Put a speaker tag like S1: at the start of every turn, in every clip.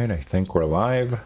S1: Alright, I think we're live.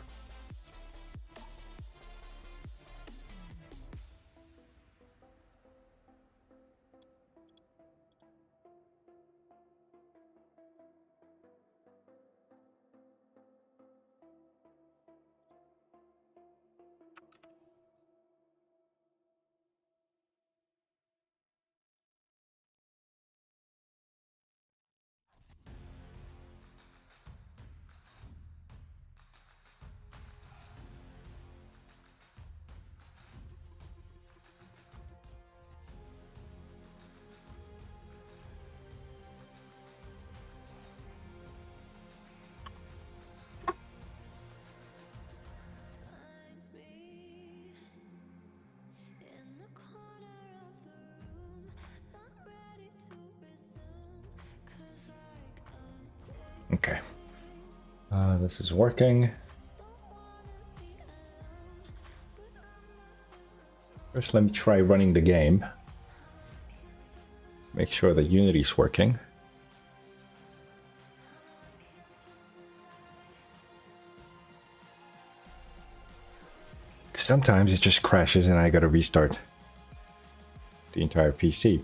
S1: Okay. This is working. First, let me try running the game. Make sure the Unity's working. Sometimes it just crashes and I gotta restart the entire PC.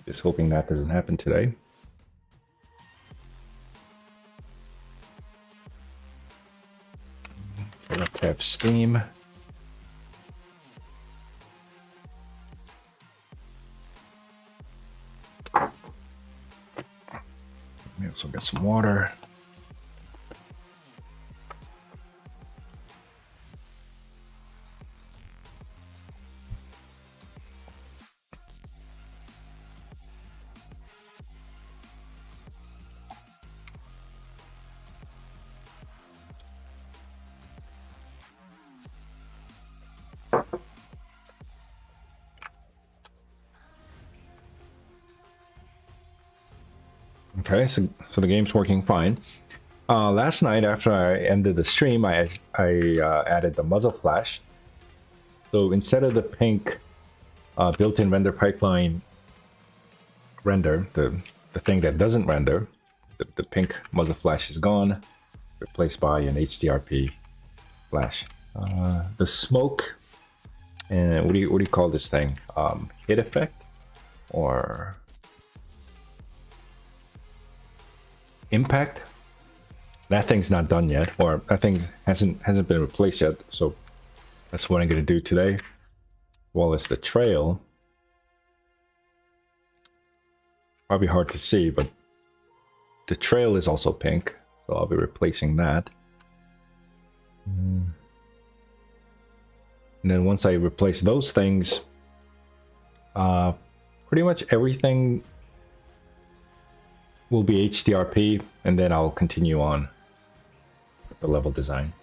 S1: Just hoping that doesn't happen today. Forgot to have Steam. We also got some water. Okay, so the game's working fine. Last night, after I ended the stream, I added the muzzle flash. So instead of the pink built-in render pipeline render, the thing that doesn't render, the pink muzzle flash is gone, replaced by an HDRP flash. The smoke, and what do you call this thing? Hit effect, or impact? That thing's not done yet, or that thing hasn't been replaced yet. So that's what I'm gonna do today. Well, as the trail, probably hard to see, but the trail is also pink, so I'll be replacing that. And then once I replace those things, pretty much everything will be HDRP, and then I'll continue on with the level design.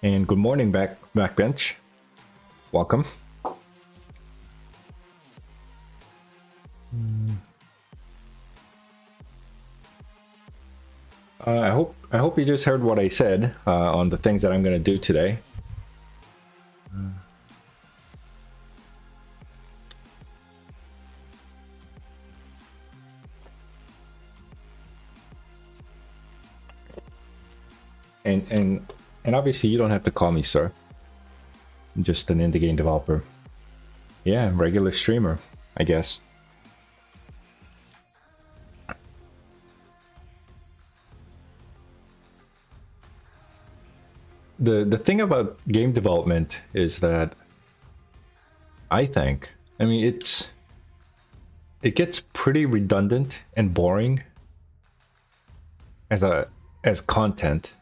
S1: And good morning, Backbench. Welcome. I hope you just heard what I said on the things that I'm going to do today. And obviously you don't have to call me sir. I'm just an indie game developer. Yeah, regular streamer, I guess. The thing about game development is that I mean it gets pretty redundant and boring as content.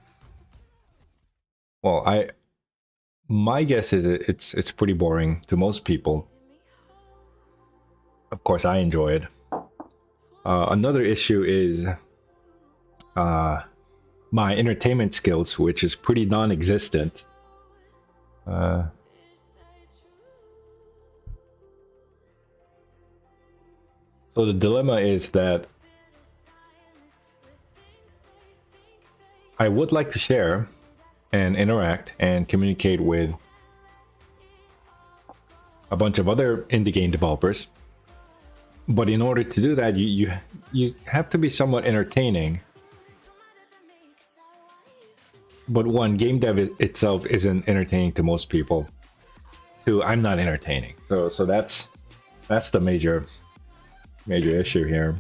S1: Well, my guess is it's pretty boring to most people. Of course, I enjoy it. Another issue is my entertainment skills, which is pretty non-existent. So the dilemma is that I would like to share and interact and communicate with a bunch of other indie game developers. But in order to do that, you have to be somewhat entertaining. But one, game dev itself isn't entertaining to most people. Two, I'm not entertaining. So that's the major issue here.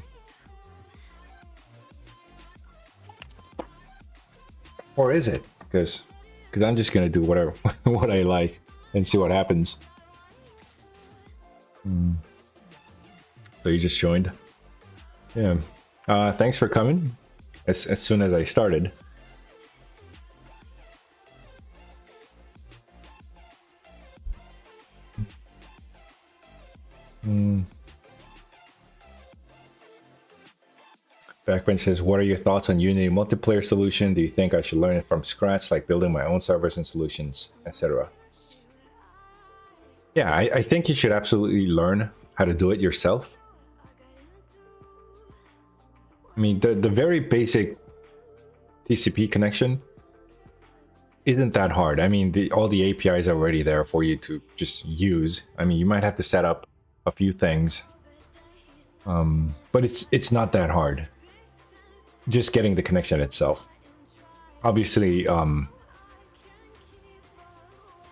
S1: Or is it? Because I'm just gonna do whatever what I like and see what happens. So you just joined? Yeah. Thanks for coming. As soon as I started. Backbench says, what are your thoughts on Unity multiplayer solution? Do you think I should learn it from scratch, like building my own servers and solutions, etc.? Yeah, I think you should absolutely learn how to do it yourself. I mean, the very basic TCP connection isn't that hard. I mean, all the APIs are already there for you to just use. I mean, you might have to set up a few things, but it's not that hard. Just getting the connection itself. Obviously,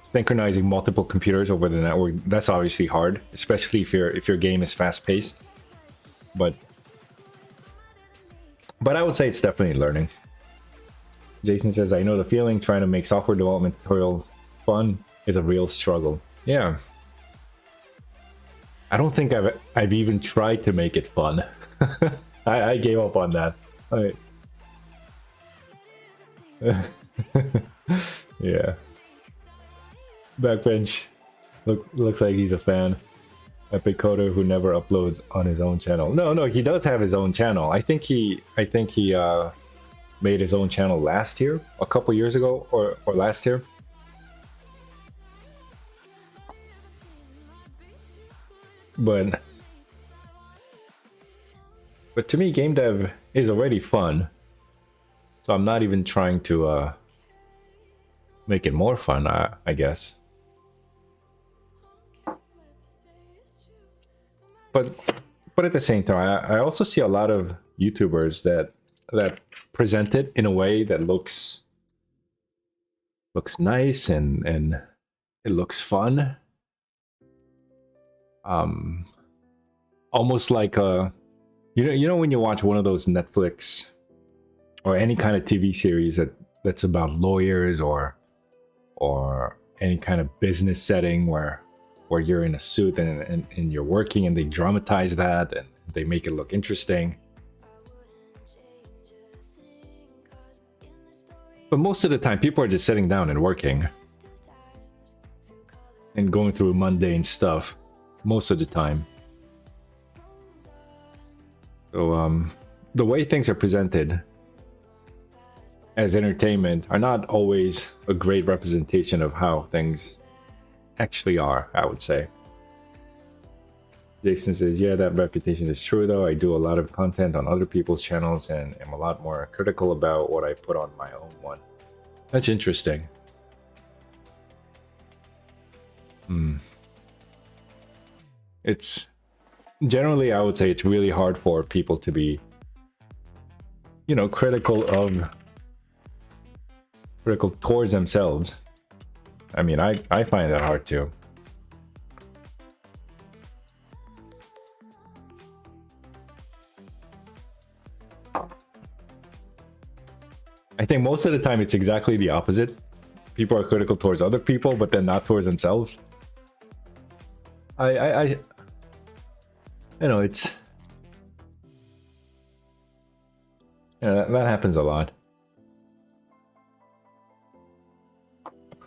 S1: synchronizing multiple computers over the network, that's obviously hard, especially if your game is fast-paced. But I would say it's definitely learning. Jason says, I know the feeling. Trying to make software development tutorials fun is a real struggle. Yeah. I don't think I've even tried to make it fun. I gave up on that. Yeah. Backbench looks like he's a fan. Epic coder who never uploads on his own channel. No, he does have his own channel. I think he made his own channel last year, a couple years ago, or last year. But to me, game dev is already fun. So I'm not even trying to make it more fun, I guess. But at the same time, I also see a lot of YouTubers that present it in a way that looks nice and it looks fun. Almost like you know when you watch one of those Netflix or any kind of TV series that's about lawyers or any kind of business setting where you're in a suit and you're working and they dramatize that and they make it look interesting. But most of the time, people are just sitting down and working and going through mundane stuff most of the time. So the way things are presented as entertainment are not always a great representation of how things actually are, I would say. Jason says, yeah, that reputation is true though. I do a lot of content on other people's channels and am a lot more critical about what I put on my own one. That's interesting. It's generally, I would say it's really hard for people to be, you know, critical towards themselves. I mean, I find that hard too. I think most of the time it's exactly the opposite. People are critical towards other people, but then not towards themselves. You know, it's, yeah, that happens a lot.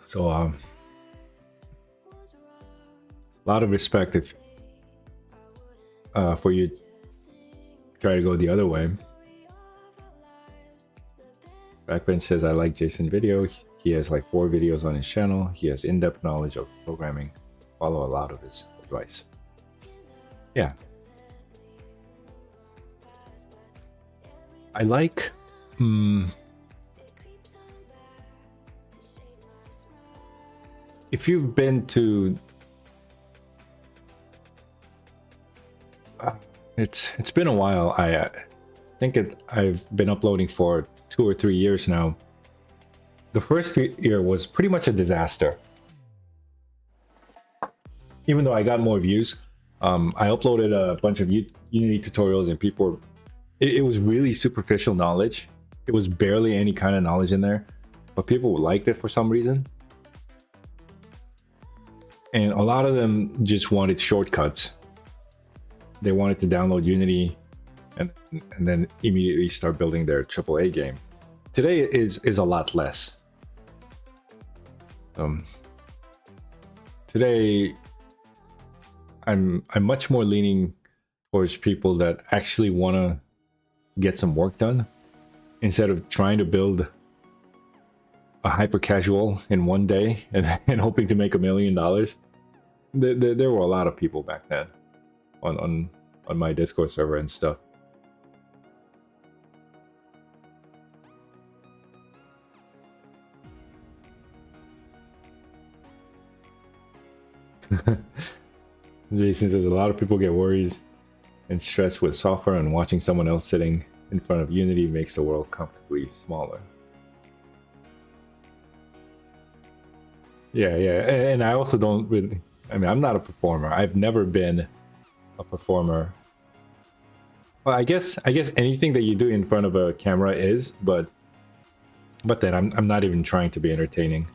S1: So a lot of respect if for you try to go the other way. Backbench says, I like Jason's video. He has like 4 videos on his channel. He has in-depth knowledge of programming. Follow a lot of his advice. Yeah. I like if you've been to, it's been a while. I think I've been uploading for 2 or 3 years now. The first year was pretty much a disaster. Even though I got more views, I uploaded a bunch of Unity tutorials, and people, it was really superficial knowledge. It was barely any kind of knowledge in there, but people liked it for some reason. And a lot of them just wanted shortcuts. They wanted to download Unity and then immediately start building their AAA game. Today is a lot less. Today, I'm much more leaning towards people that actually want to get some work done instead of trying to build a hyper casual in one day and hoping to make $1 million. There were a lot of people back then on my Discord server and stuff. Jason says a lot of people get worries and stressed with software, and watching someone else sitting in front of Unity makes the world comfortably smaller. Yeah, and I also don't really, I mean, I'm not a performer. I've never been a performer. Well, I guess anything that you do in front of a camera is, but then I'm not even trying to be entertaining.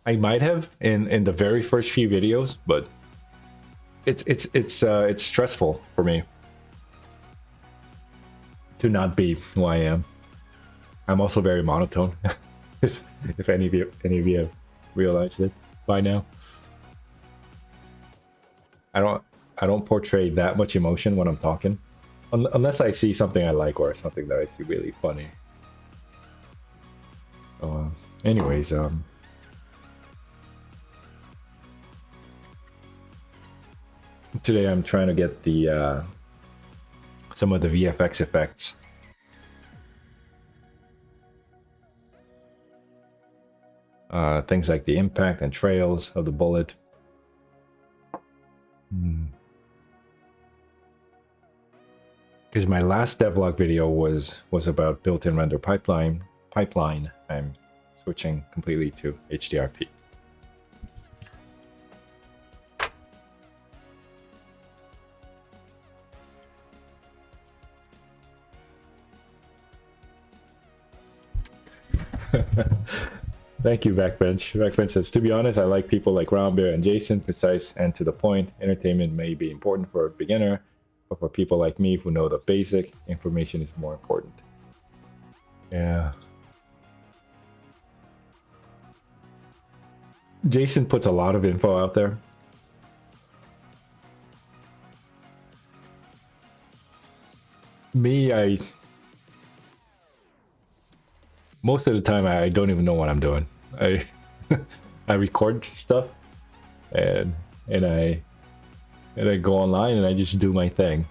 S1: I might have in the very first few videos, but it's stressful for me to not be who I am. I'm also very monotone. if any of you have realized it by now. I don't portray that much emotion when I'm talking, unless I see something I like or something that I see really funny. Anyways, today I'm trying to get the some of the VFX effects. Things like the impact and trails of the bullet. Because my last devlog video was about built-in render pipeline. I'm switching completely to HDRP. Thank you, Backbench. Backbench says, to be honest, I like people like Roundbear and Jason, precise and to the point. Entertainment may be important for a beginner, but for people like me who know the basic, information is more important. Yeah. Jason puts a lot of info out there. Me, most of the time I don't even know what I'm doing. I record stuff and I go online and I just do my thing.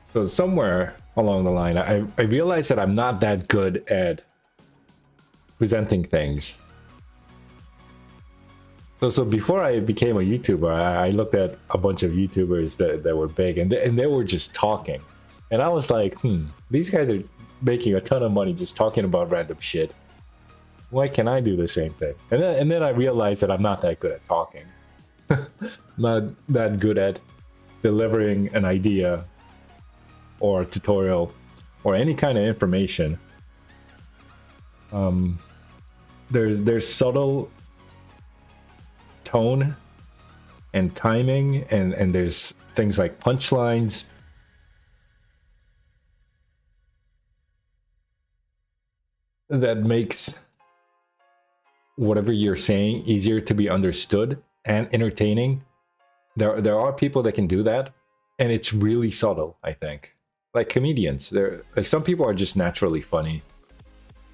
S1: So somewhere along the line, I realized that I'm not that good at presenting things. So before I became a YouTuber, I looked at a bunch of YouTubers that were big, and they were just talking. And I was like, these guys are making a ton of money just talking about random shit. Why can't I do the same thing? And then I realized that I'm not that good at talking. Not that good at delivering an idea or a tutorial or any kind of information. There's subtle tone and timing, and there's things like punchlines. That makes whatever you're saying easier to be understood and entertaining. There are people that can do that, and it's really subtle, I think. Like comedians, they're like, some people are just naturally funny.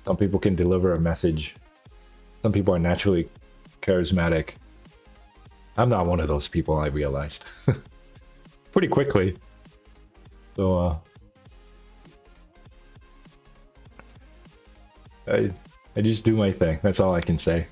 S1: Some people can deliver a message. Some people are naturally charismatic. I'm not one of those people, I realized. Pretty quickly. So I just do my thing. That's all I can say.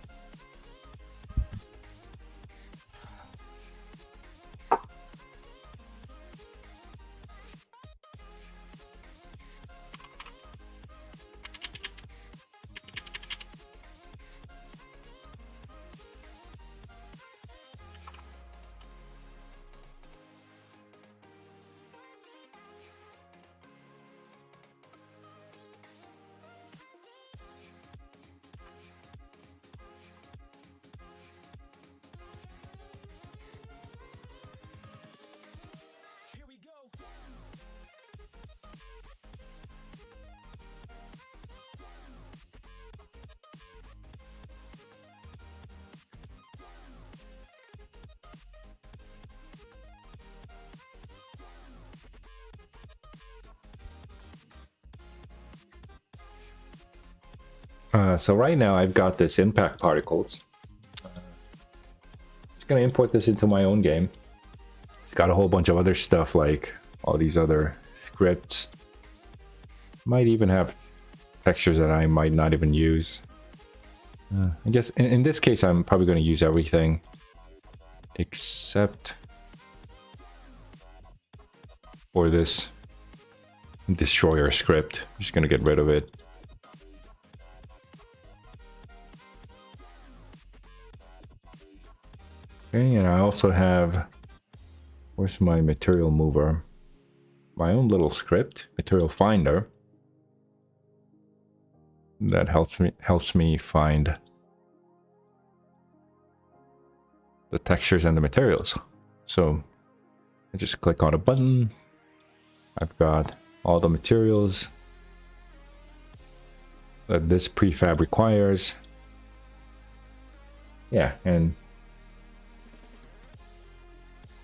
S1: So right now I've got this impact particles. Just gonna import this into my own game. It's got a whole bunch of other stuff like all these other scripts. Might even have textures that I might not even use. I guess in this case I'm probably going to use everything except for this destroyer script. I'm just going to get rid of it. Okay, and I also have, where's my material mover? My own little script, material finder, that helps me find the textures and the materials. So I just click on a button. I've got all the materials that this prefab requires. Yeah, and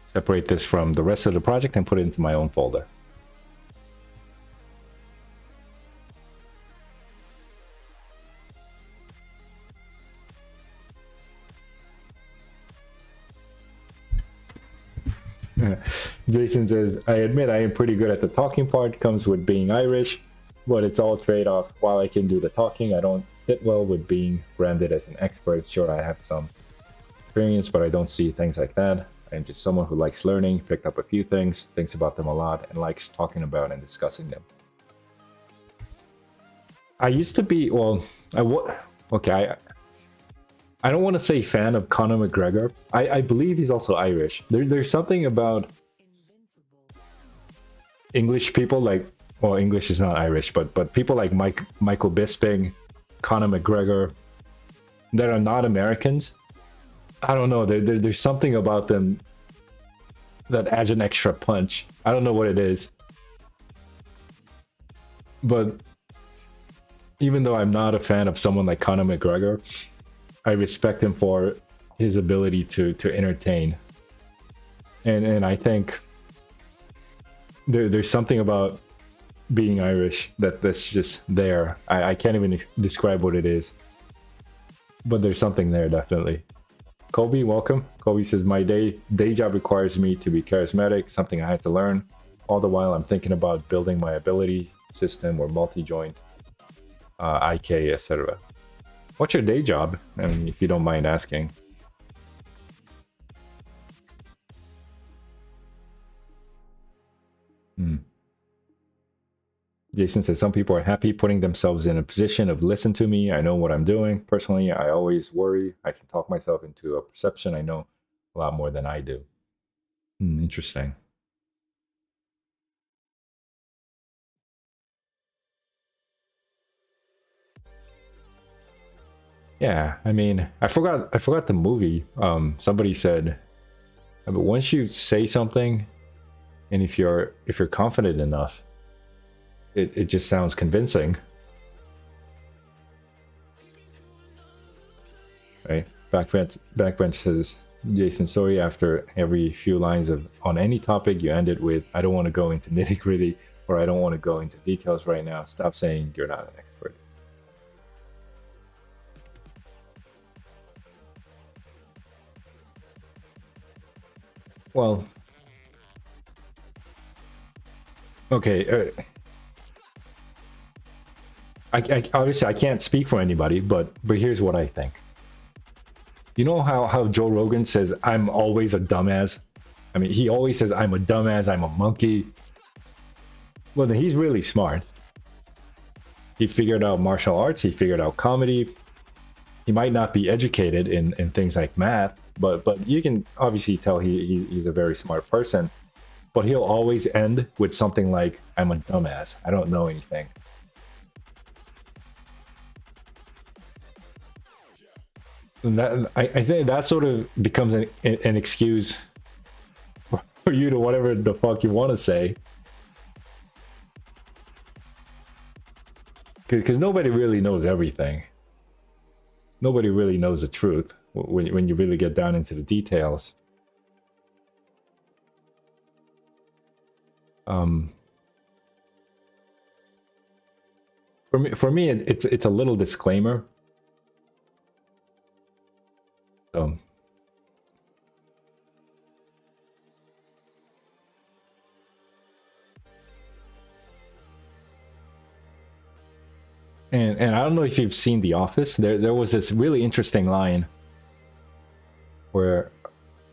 S1: separate this from the rest of the project and put it into my own folder. Jason says, I admit I am pretty good at the talking part, comes with being Irish, but it's all trade-offs. While I can do the talking, I don't fit well with being branded as an expert. Sure, I have some experience, but I don't see things like that. I'm just someone who likes learning, picked up a few things, thinks about them a lot, and likes talking about and discussing them. I used to be, well, I don't want to say fan of Conor McGregor. I believe he's also Irish. There's something about English people like, well, English is not Irish, but people like Michael Bisping, Conor McGregor, that are not Americans. I don't know. There's something about them that adds an extra punch. I don't know what it is. But even though I'm not a fan of someone like Conor McGregor, I respect him for his ability to entertain. And I think there's something about being Irish that's just there. I can't even describe what it is. But there's something there, definitely. Kobe, welcome. Kobe says, my day job requires me to be charismatic, something I had to learn. All the while I'm thinking about building my ability system or multi-joint, IK, etc. What's your day job? I mean, if you don't mind asking. Jason says, some people are happy putting themselves in a position of listen to me. I know what I'm doing. Personally, I always worry. I can talk myself into a perception I know a lot more than I do. Interesting. Yeah, I mean, I forgot the movie. Somebody said, but once you say something, and if you're confident enough, it just sounds convincing. Right? Backbench says, Jason, sorry, after every few lines on any topic, you end it with, I don't want to go into nitty gritty, or I don't want to go into details right now. Stop saying you're not an expert. Well, Okay, obviously I can't speak for anybody, but here's what I think. You know how Joe Rogan says I'm always a dumbass? I mean, he always says I'm a dumbass, I'm a monkey. Well, then he's really smart. He figured out martial arts, he figured out comedy. He might not be educated in things like math, but you can obviously tell he's a very smart person. But he'll always end with something like, I'm a dumbass, I don't know anything. And that, I think that sort of becomes an excuse for you to whatever the fuck you want to say. Because nobody really knows everything. Nobody really knows the truth when you really get down into the details. For me, it's a little disclaimer. And I don't know if you've seen The Office. There was this really interesting line where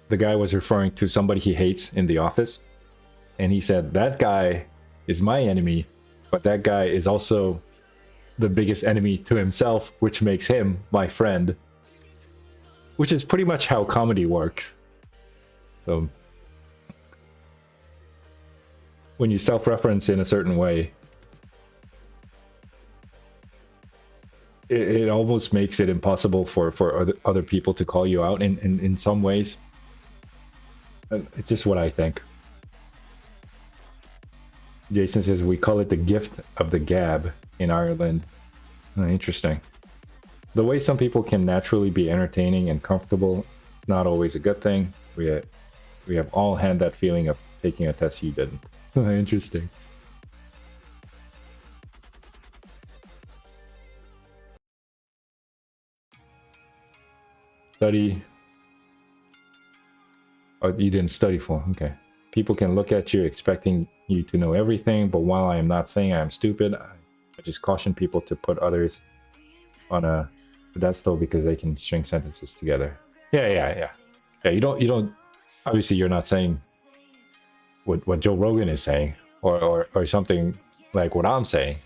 S1: the guy was referring to somebody he hates in The Office, and he said, that guy is my enemy, but that guy is also the biggest enemy to himself, which makes him my friend. Which is pretty much how comedy works. So when you self-reference in a certain way, it almost makes it impossible for other people to call you out in some ways. It's just what I think. Jason says, we call it the gift of the gab in Ireland. Oh, interesting. The way some people can naturally be entertaining and comfortable, not always a good thing. We have all had that feeling of taking a test you didn't. Interesting. Study. Oh, you didn't study for. Okay. People can look at you expecting you to know everything, but while I am not saying I am stupid, I just caution people to put others on a pedestal because they can string sentences together. Yeah. You don't. Obviously, you're not saying what Joe Rogan is saying, or something like what I'm saying.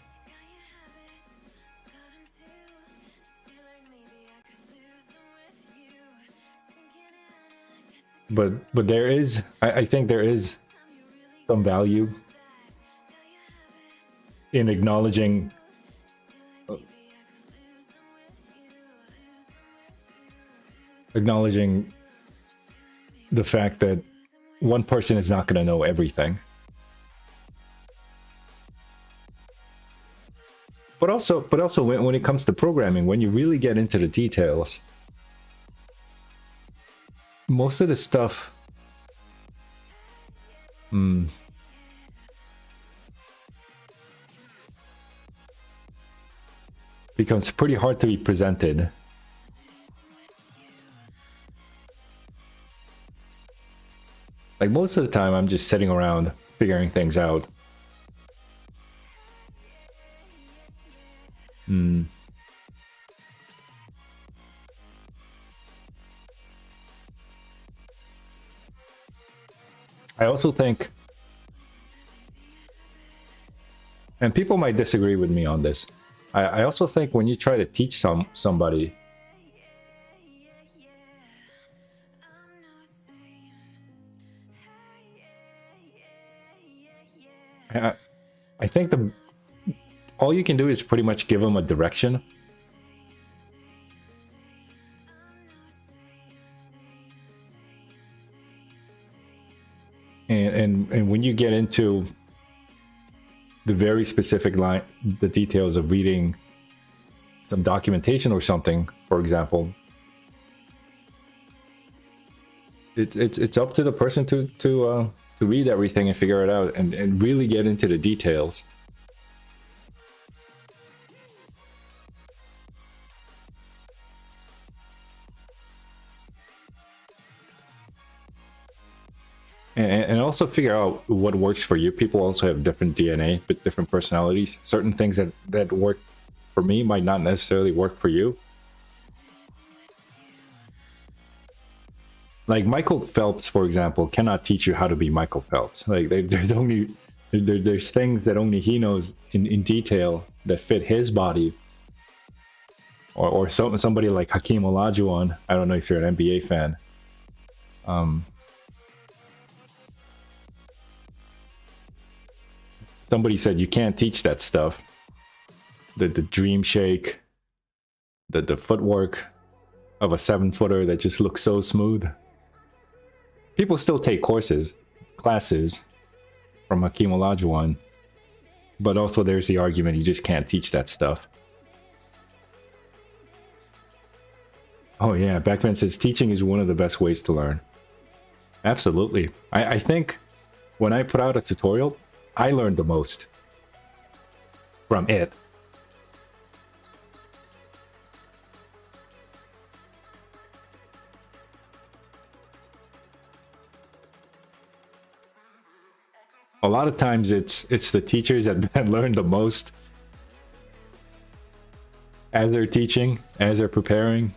S1: But there is, I think there is some value in acknowledging the fact that one person is not going to know everything. But also when it comes to programming, when you really get into the details, most of the stuff becomes pretty hard to be presented. Like most of the time, I'm just sitting around figuring things out. I also think, and people might disagree with me on this, I also think when you try to teach somebody, I think all you can do is pretty much give them a direction. And when you get into the very specific the details of reading some documentation or something, for example, it's up to the person to read everything and figure it out and really get into the details. and also figure out what works for you. People also have different DNA, but different personalities. Certain things that work for me might not necessarily work for you. Like Michael Phelps, for example, cannot teach you how to be Michael Phelps. Like there's things that only he knows in detail that fit his body. Or somebody like Hakeem Olajuwon. I don't know if you're an NBA fan. Somebody said you can't teach that stuff. The dream shake, the footwork of a 7-footer that just looks so smooth. People still take classes from Hakeem Olajuwon, but also there's the argument you just can't teach that stuff. Oh yeah, Backbench says teaching is one of the best ways to learn. Absolutely. I think when I put out a tutorial, I learned the most from it. A lot of times it's the teachers that learn the most as they're teaching, as they're preparing.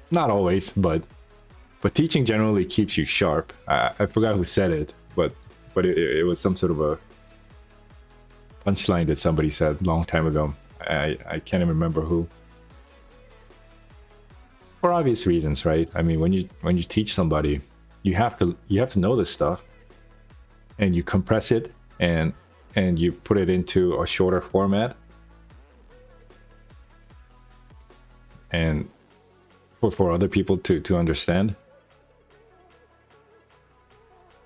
S1: Not always, but teaching generally keeps you sharp. I forgot who said it, but it was some sort of a punchline that somebody said a long time ago. I can't even remember who. For obvious reasons, right? I mean, when you teach somebody, you have to know this stuff, and you compress it and you put it into a shorter format, and for other people to understand.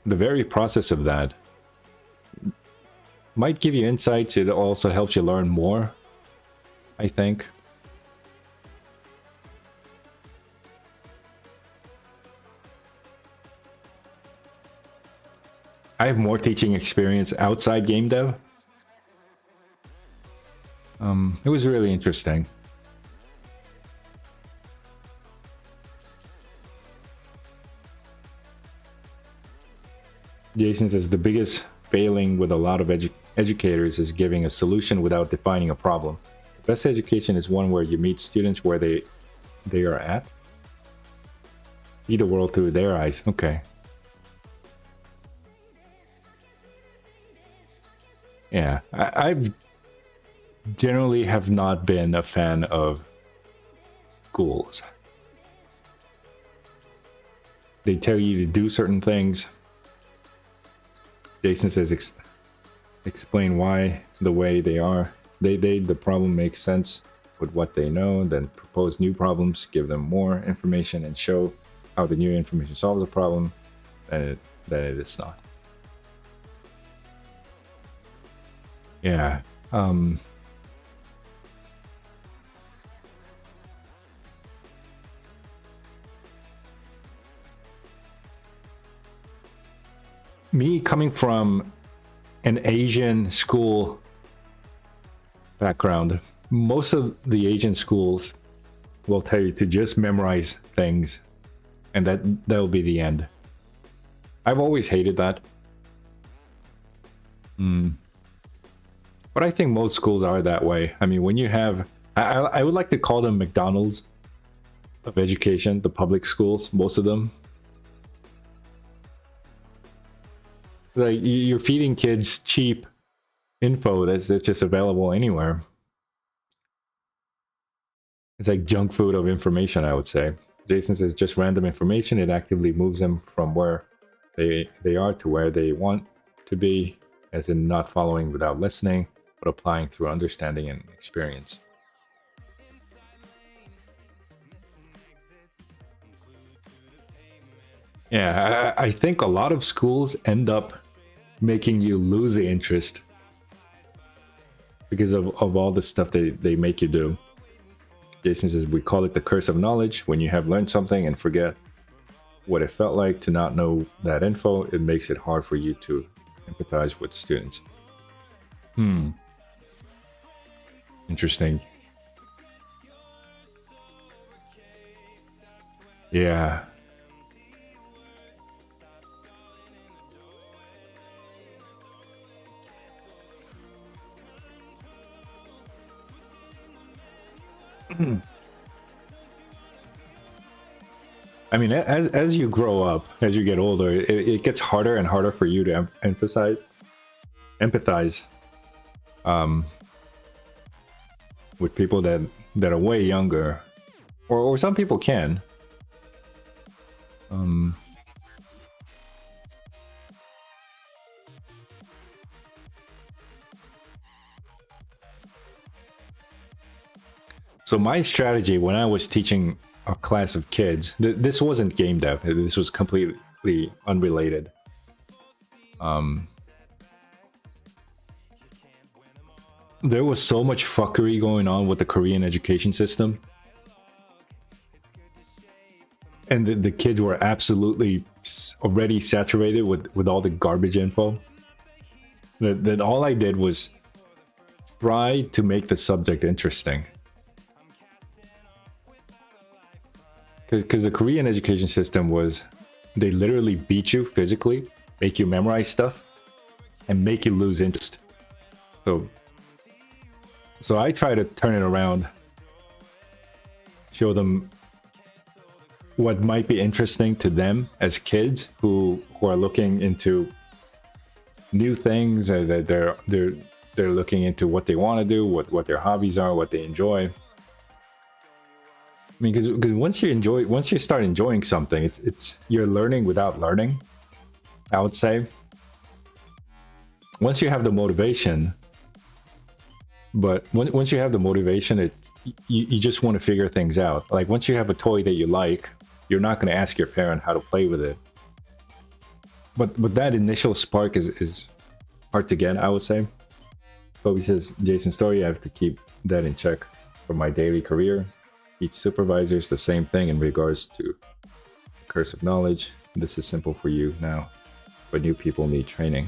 S1: The very process of that might give you insights. It also helps you learn more, I think. I have more teaching experience outside game dev. It was really interesting. Jason says the biggest failing with a lot of educators is giving a solution without defining a problem. The best education is one where you meet students where they are at. See the world through their eyes. Okay. Yeah, I've generally have not been a fan of schools. They tell you to do certain things. Jason says explain why the way they are. The problem makes sense with what they know, then propose new problems, give them more information, and show how the new information solves a problem than it is not. Yeah. Me coming from an Asian school background, most of the Asian schools will tell you to just memorize things, and that'll be the end. I've always hated that. But I think most schools are that way. I mean, when you have... I would like to call them McDonald's of education, the public schools, most of them. Like, you're feeding kids cheap info that's just available anywhere. It's like junk food of information, I would say. Jason says just random information. It actively moves them from where they are to where they want to be, as in not following without listening, but applying through understanding and experience. Yeah, I think a lot of schools end up making you lose the interest because of all the stuff they make you do. Jason says, we call it the curse of knowledge. When you have learned something and forget what it felt like to not know that info, it makes it hard for you to empathize with students. Interesting. Yeah. I mean, as you grow up, as you get older, it gets harder and harder for you to empathize, um, with people that are way younger, or some people can. So my strategy when I was teaching a class of kids, this wasn't game dev. This was completely unrelated. There was so much fuckery going on with the Korean education system, and the kids were absolutely already saturated with all the garbage info. That all I did was try to make the subject interesting. Because the Korean education system was, they literally beat you physically, make you memorize stuff, and make you lose interest. So I try to turn it around, show them what might be interesting to them as kids who are looking into new things, that they're looking into what they want to do, what their hobbies are, what they enjoy. I mean, because once you start enjoying something, it's you're learning without learning, I would say. Once you have the motivation, but once you have the motivation, you just want to figure things out. Like once you have a toy that you like, you're not going to ask your parent how to play with it. But that initial spark is hard to get, I would say. Kobe says, Jason's story, I have to keep that in check for my daily career. Each supervisor is the same thing in regards to curse of knowledge. This is simple for you now, but new people need training.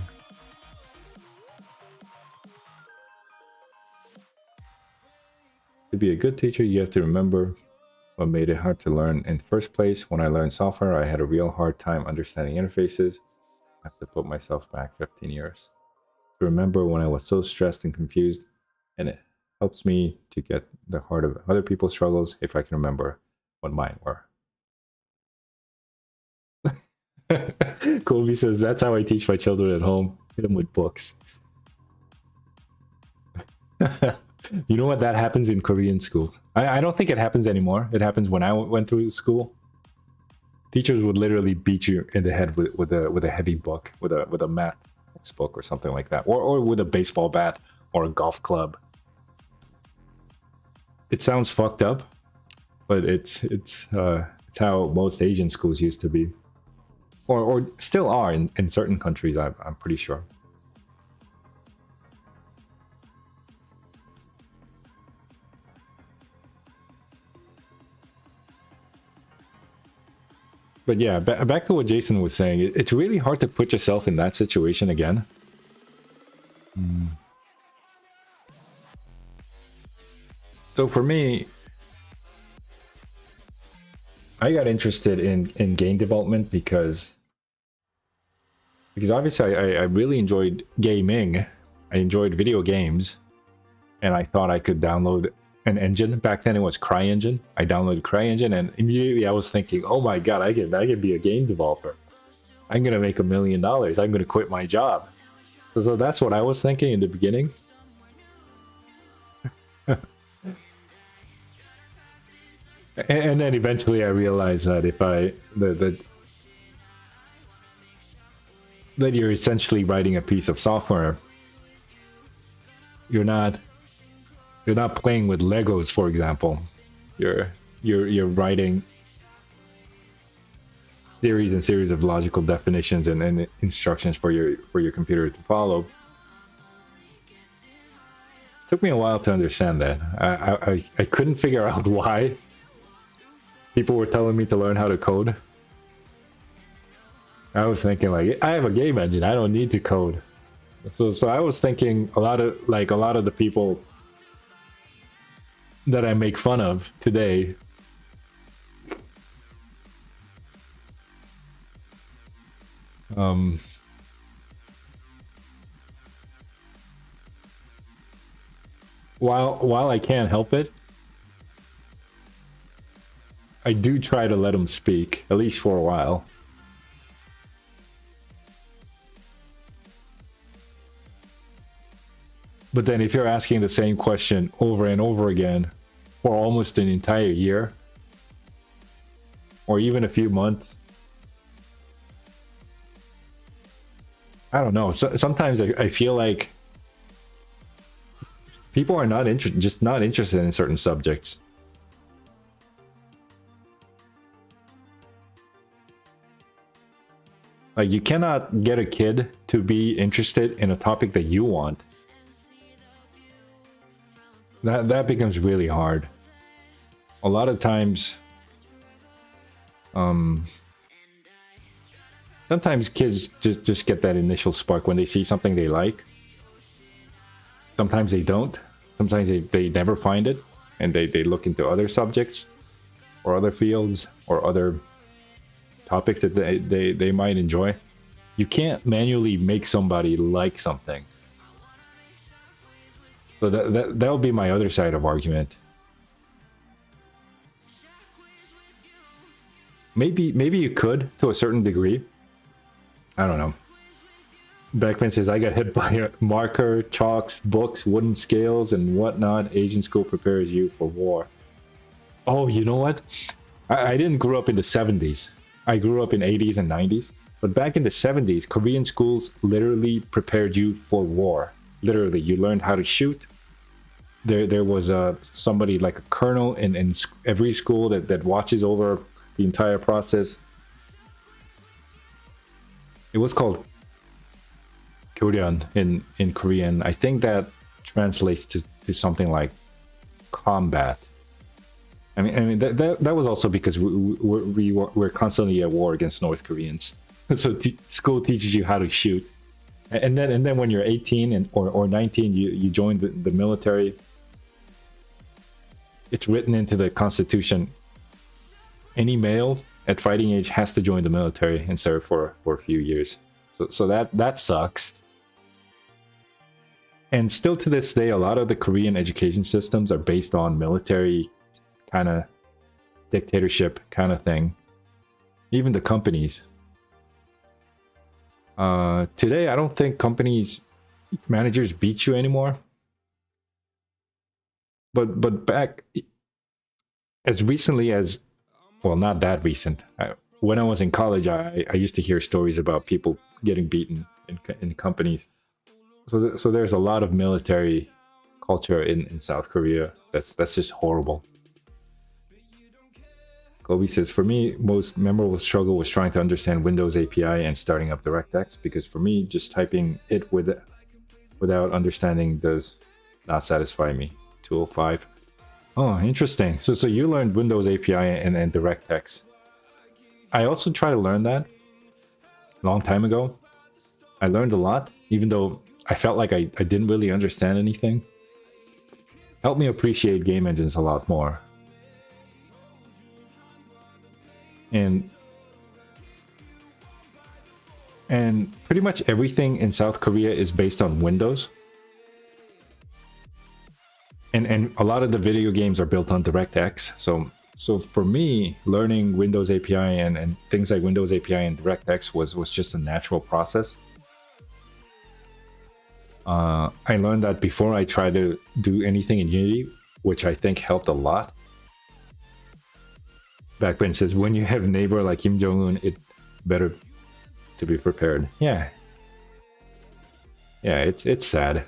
S1: To be a good teacher, you have to remember what made it hard to learn in the first place. When I learned software, I had a real hard time understanding interfaces. I have to put myself back 15 years to remember when I was so stressed and confused, and it helps me to get the heart of other people's struggles if I can remember what mine were. Colby says, that's how I teach my children at home. Hit them with books. You know what? That happens in Korean schools. I don't think it happens anymore. It happens when I went through school. Teachers would literally beat you in the head with a heavy book, with a math book or something like that, or with a baseball bat or a golf club. It sounds fucked up, but it's how most Asian schools used to be, or still are in certain countries. I'm pretty sure. But yeah, back to what Jason was saying, it's really hard to put yourself in that situation again. So for me, I got interested in game development because obviously I really enjoyed gaming. I enjoyed video games, and I thought I could download an engine. Back then it was CryEngine. I downloaded CryEngine, and immediately I was thinking, oh my god, I can be a game developer. I'm gonna make $1 million. I'm gonna quit my job. So that's what I was thinking in the beginning. And then eventually I realized that if that you're essentially writing a piece of software, you're not playing with Legos, for example. You're writing series and series of logical definitions and instructions for your computer to follow. It took me a while to understand that. I couldn't figure out why people were telling me to learn how to code. I was thinking, like, I have a game engine, I don't need to code. So I was thinking a lot of the people that I make fun of today while I can't help it, I do try to let them speak, at least for a while. But then if you're asking the same question over and over again for almost an entire year, or even a few months, I don't know. So, sometimes I feel like people are just not interested in certain subjects. Like, you cannot get a kid to be interested in a topic that you want. That becomes really hard. A lot of times, sometimes kids just get that initial spark when they see something they like. Sometimes they don't. Sometimes they never find it, and they look into other subjects or other fields or other topics that they might enjoy. You can't manually make somebody like something. So that'll be my other side of argument. Maybe you could to a certain degree. I don't know. Backbench says, I got hit by a marker, chalks, books, wooden scales, and whatnot. Asian school prepares you for war. Oh, you know what? I didn't grow up in the 70s. I grew up in 80s and 90s. But back in the 70s, Korean schools literally prepared you for war. Literally, you learned how to shoot. There was somebody like a colonel in every school that watches over the entire process. It was called Korean in Korean. I think that translates to something like combat. I mean that was also because we're constantly at war against North Koreans. So school teaches you how to shoot, and then when you're 18 or 19, you join the military. It's written into the constitution. Any male at fighting age has to join the military and serve for a few years. So that sucks. And still to this day, a lot of the Korean education systems are based on military kind of dictatorship kind of thing. Even the companies. Today, I don't think companies managers beat you anymore. But back as recently as, well, not that recent. When I was in college, I used to hear stories about people getting beaten in companies. So there's a lot of military culture in South Korea. That's just horrible. Kobe says, for me, most memorable struggle was trying to understand Windows API and starting up DirectX, because for me, just typing it without understanding does not satisfy me. 205. Oh, interesting. So you learned Windows API and DirectX. I also tried to learn that a long time ago. I learned a lot, even though I felt like I didn't really understand anything. Helped me appreciate game engines a lot more. And pretty much everything in South Korea is based on Windows. And a lot of the video games are built on DirectX. So for me, learning Windows API and things like Windows API and DirectX was just a natural process. I learned that before I tried to do anything in Unity, which I think helped a lot. Backbench says, when you have a neighbor like Kim Jong-un, it's better to be prepared. Yeah, it's sad.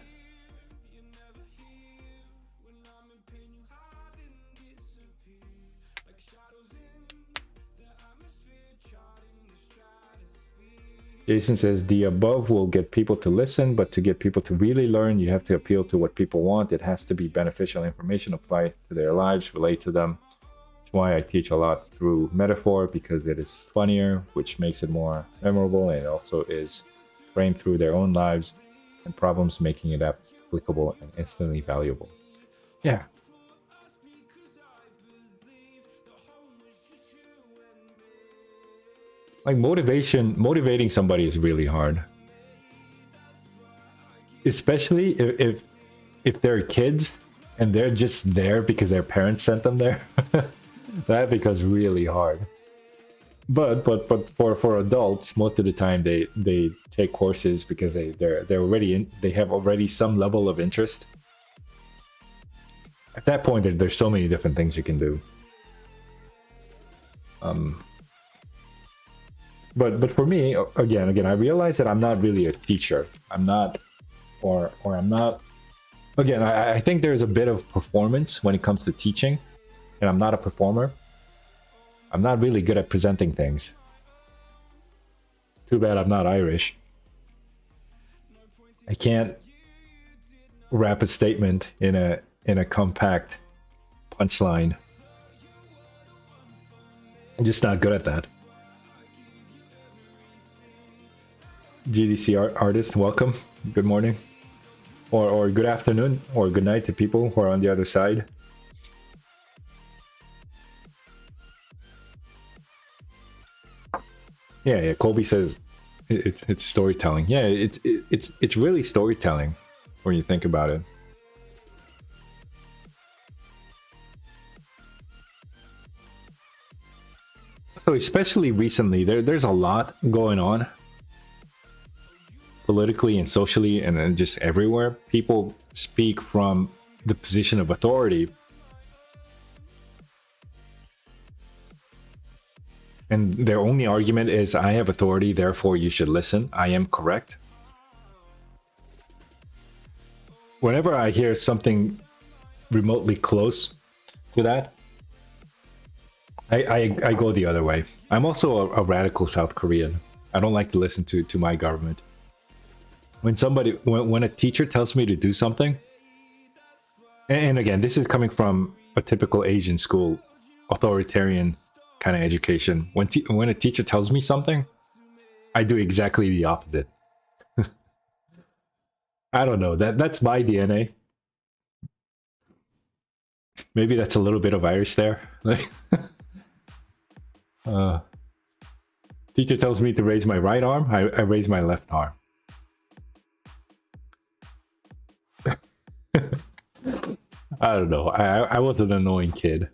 S1: Jason says, the above will get people to listen, but to get people to really learn, you have to appeal to what people want. It has to be beneficial information, apply to their lives, relate to them. That's why I teach a lot through metaphor, because it is funnier, which makes it more memorable, and it also is framed through their own lives and problems, making it applicable and instantly valuable. Yeah. Like motivating somebody is really hard. Especially if they're kids and they're just there because their parents sent them there. That becomes really hard. But for adults, most of the time they take courses because they're already in, they have already some level of interest. At that point, there's so many different things you can do. But for me, again, I realize that I'm not really a teacher. I'm not, or I'm not. Again, I think there's a bit of performance when it comes to teaching, and I'm not a performer. I'm not really good at presenting things. Too bad I'm not Irish. I can't wrap a statement in a compact punchline. I'm just not good at that. GDC artist, welcome. Good morning. Or good afternoon, or good night to people who are on the other side. Yeah, Colby says it's storytelling. Yeah, it's really storytelling when you think about it. So especially recently, there's a lot going on politically and socially and just everywhere. People speak from the position of authority. And their only argument is, I have authority, therefore you should listen. I am correct. Whenever I hear something remotely close to that, I go the other way. I'm also a radical South Korean. I don't like to listen to my government. When a teacher tells me to do something, and again, this is coming from a typical Asian school, authoritarian kind of education. When a teacher tells me something, I do exactly the opposite. I don't know. That's my DNA. Maybe that's a little bit of Irish there. Teacher tells me to raise my right arm, I raise my left arm. I don't know. I was an annoying kid.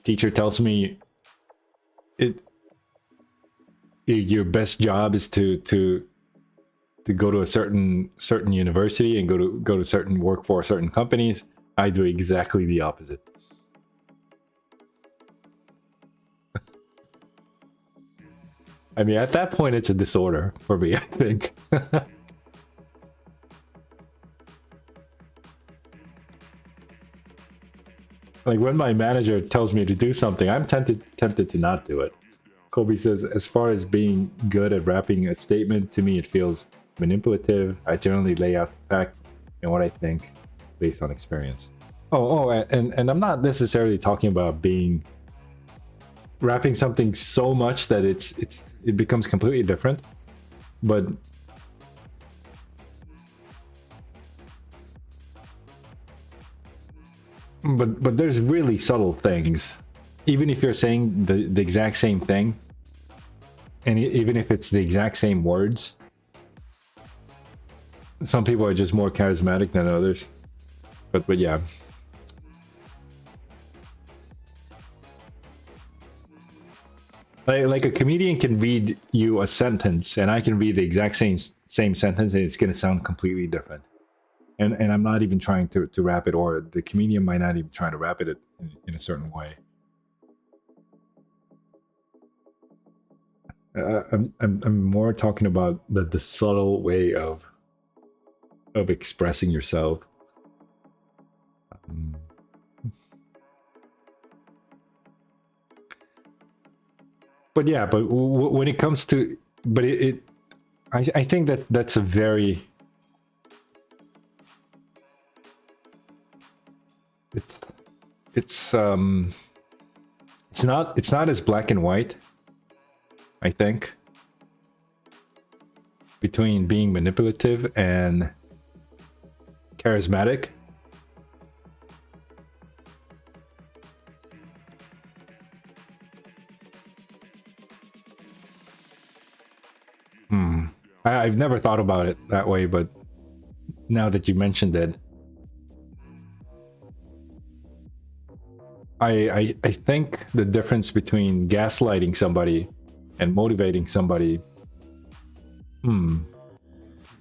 S1: Teacher tells me your best job is to go to a certain university and go to certain work for certain companies. I do exactly the opposite. I mean, at that point, it's a disorder for me, I think. Like when my manager tells me to do something, I'm tempted to not do it. Kobe says, as far as being good at wrapping a statement, to me it feels manipulative. I generally lay out the facts and what I think based on experience. And I'm not necessarily talking about wrapping something so much that it becomes completely different, but there's really subtle things. Even if you're saying the exact same thing, and even if it's the exact same words, some people are just more charismatic than others. But yeah. Like a comedian can read you a sentence, and I can read the exact same sentence, and it's going to sound completely different. And I'm not even trying to wrap it, or the comedian might not even try to wrap it in a certain way. I'm more talking about the subtle way of expressing yourself. But yeah, but when it comes to, but I think that's a very, it's not as black and white, I think, between being manipulative and charismatic. I've never thought about it that way, but now that you mentioned it, I think the difference between gaslighting somebody and motivating somebody,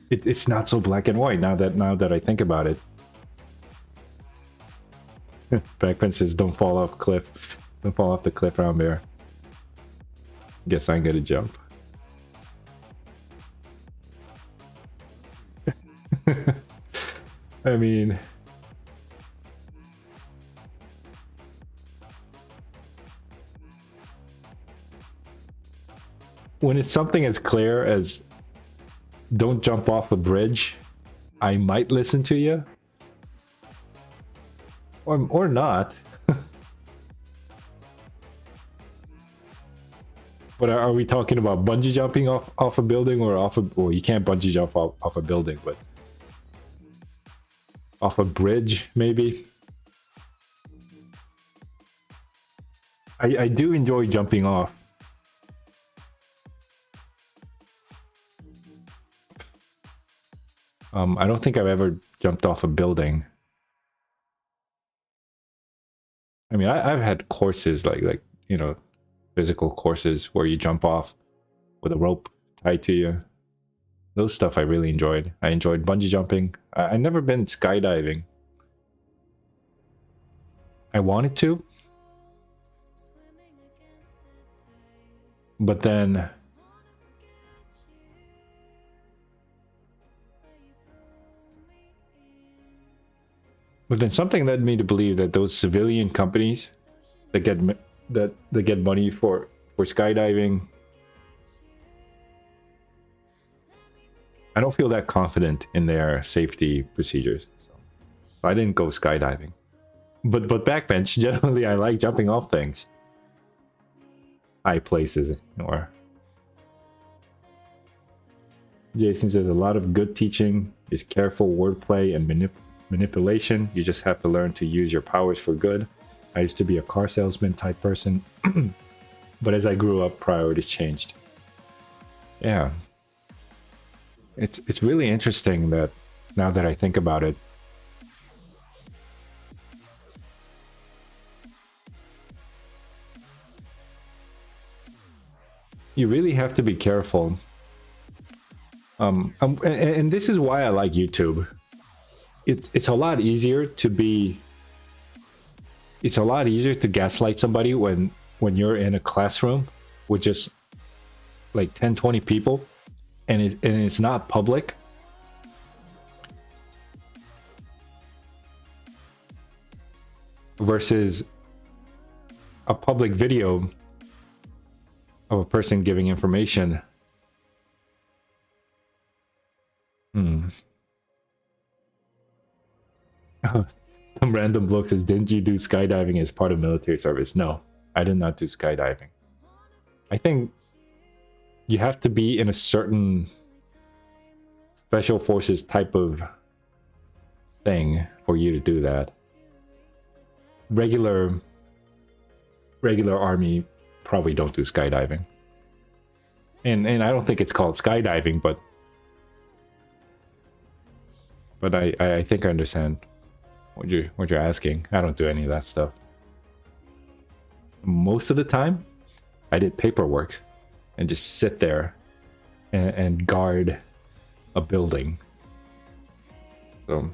S1: it's not so black and white now that I think about it. Backbench says, "Don't fall off cliff. Don't fall off the cliff, Round Bear." Guess I'm gonna jump. I mean, when it's something as clear as "don't jump off a bridge," I might listen to you, or not. But are we talking about bungee jumping off a building, or off a... Well, you can't bungee jump off a building, but off a bridge, maybe? I do enjoy jumping off. I don't think I've ever jumped off a building. I mean, I've had courses like you know, physical courses where you jump off with a rope tied to you. Those stuff I really enjoyed. I enjoyed bungee jumping. I've never been skydiving. I wanted to, but then something led me to believe that those civilian companies that get money for skydiving, I don't feel that confident in their safety procedures. So I didn't go skydiving. But Backbench, generally I like jumping off things. High places, or... Jason says, a lot of good teaching is careful wordplay and manipulation. You just have to learn to use your powers for good. I used to be a car salesman type person, but as I grew up, priorities changed. Yeah. It's really interesting that, now that I think about it, you really have to be careful. And this is why I like YouTube. It's a lot easier to be... It's a lot easier to gaslight somebody when you're in a classroom with just like 10, 20 people and it's not public. Versus a public video of a person giving information. Some random bloke says, didn't you do skydiving as part of military service? No, I did not do skydiving. I think you have to be in a certain special forces type of thing for you to do that. Regular army probably don't do skydiving. And I don't think it's called skydiving, but I think I understand what you're asking. I don't do any of that stuff. Most of the time, I did paperwork and just sit there and guard a building. So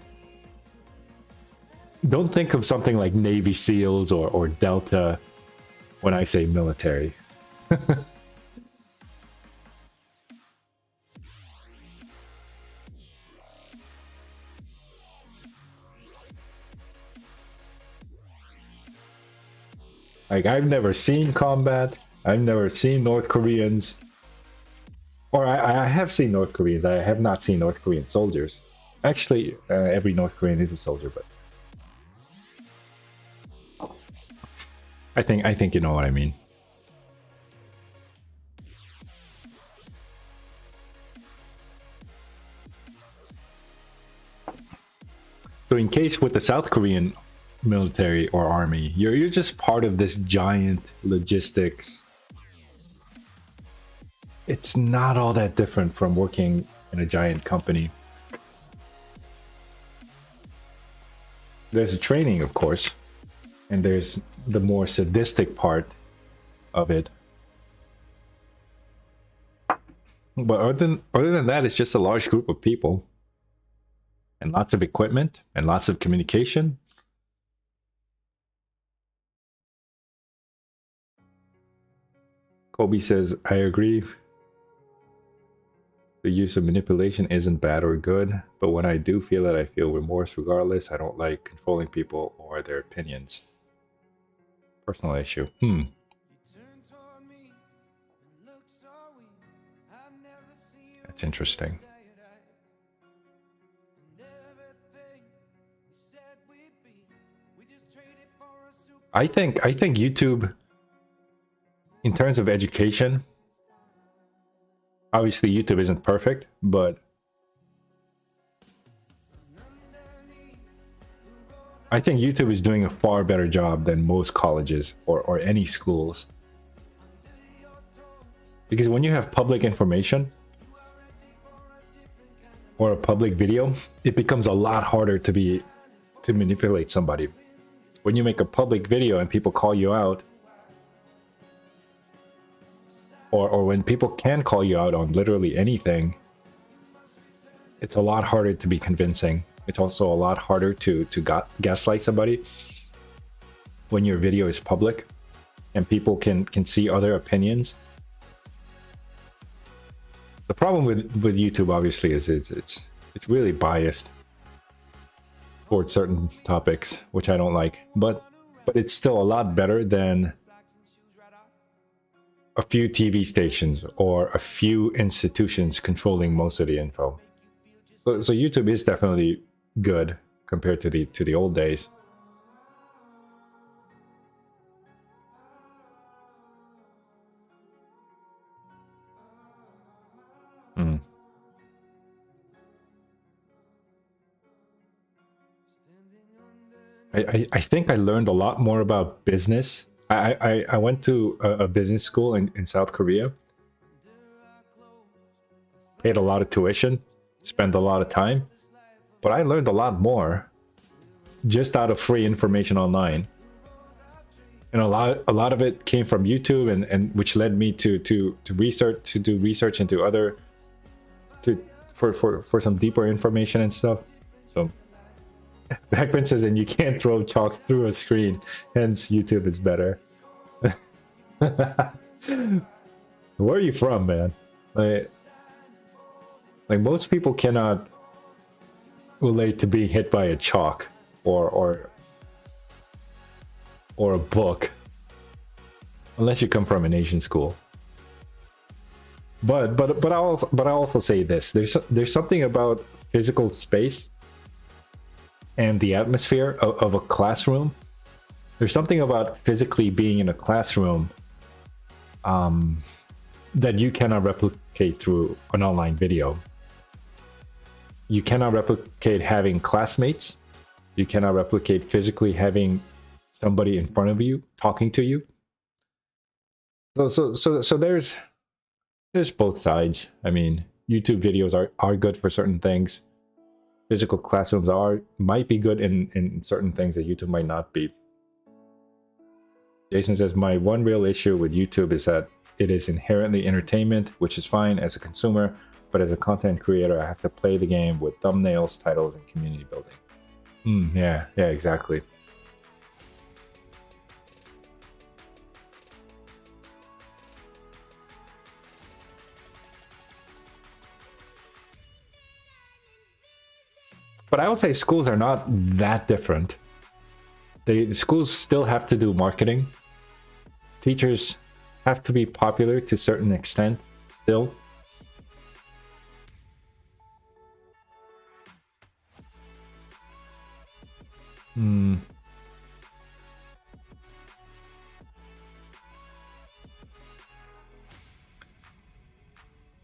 S1: don't think of something like Navy SEALs or Delta when I say military. Like, I've never seen combat. I've never seen North Koreans. Or I have seen North Koreans. I have not seen North Korean soldiers. Actually, every North Korean is a soldier, but I think you know what I mean. So in case with the South Korean military or army, you're just part of this giant logistics. It's not all that different from working in a giant company. There's training, of course, and there's the more sadistic part of it. But other than that, it's just a large group of people and lots of equipment and lots of communication. Kobe says, I agree. The use of manipulation isn't bad or good, but when I do feel it, I feel remorse regardless. I don't like controlling people or their opinions. Personal issue. That's interesting. I think YouTube, in terms of education, obviously YouTube isn't perfect, but I think YouTube is doing a far better job than most colleges or any schools. Because when you have public information or a public video, it becomes a lot harder to manipulate somebody. When you make a public video and people call you out, or when people can call you out on literally anything, it's a lot harder to be convincing. It's also a lot harder to gaslight somebody when your video is public and people can see other opinions. The problem with YouTube, obviously, is it's really biased towards certain topics, which I don't like. But it's still a lot better than a few TV stations or a few institutions controlling most of the info. So YouTube is definitely good compared to the old days. I think I learned a lot more about business. I went to a business school in South Korea. Paid a lot of tuition, spent a lot of time, but I learned a lot more just out of free information online. And a lot of it came from YouTube, and which led me to do research into other for some deeper information and stuff. So Backbench says, and you can't throw chalks through a screen, hence YouTube is better. Where are you from, man? Like most people cannot relate to being hit by a chalk or a book unless you come from an Asian school. But I also say this: there's something about physical space and the atmosphere of a classroom. There's something about physically being in a classroom that you cannot replicate through an online video. You cannot replicate having classmates. You cannot replicate physically having somebody in front of you talking to you. So there's both sides. I mean, YouTube videos are good for certain things. Physical classrooms might be good in certain things that YouTube might not be. Jason says, my one real issue with YouTube is that it is inherently entertainment, which is fine as a consumer, but as a content creator, I have to play the game with thumbnails, titles, and community building. Yeah, exactly. But I would say schools are not that different. The schools still have to do marketing. Teachers have to be popular to a certain extent still.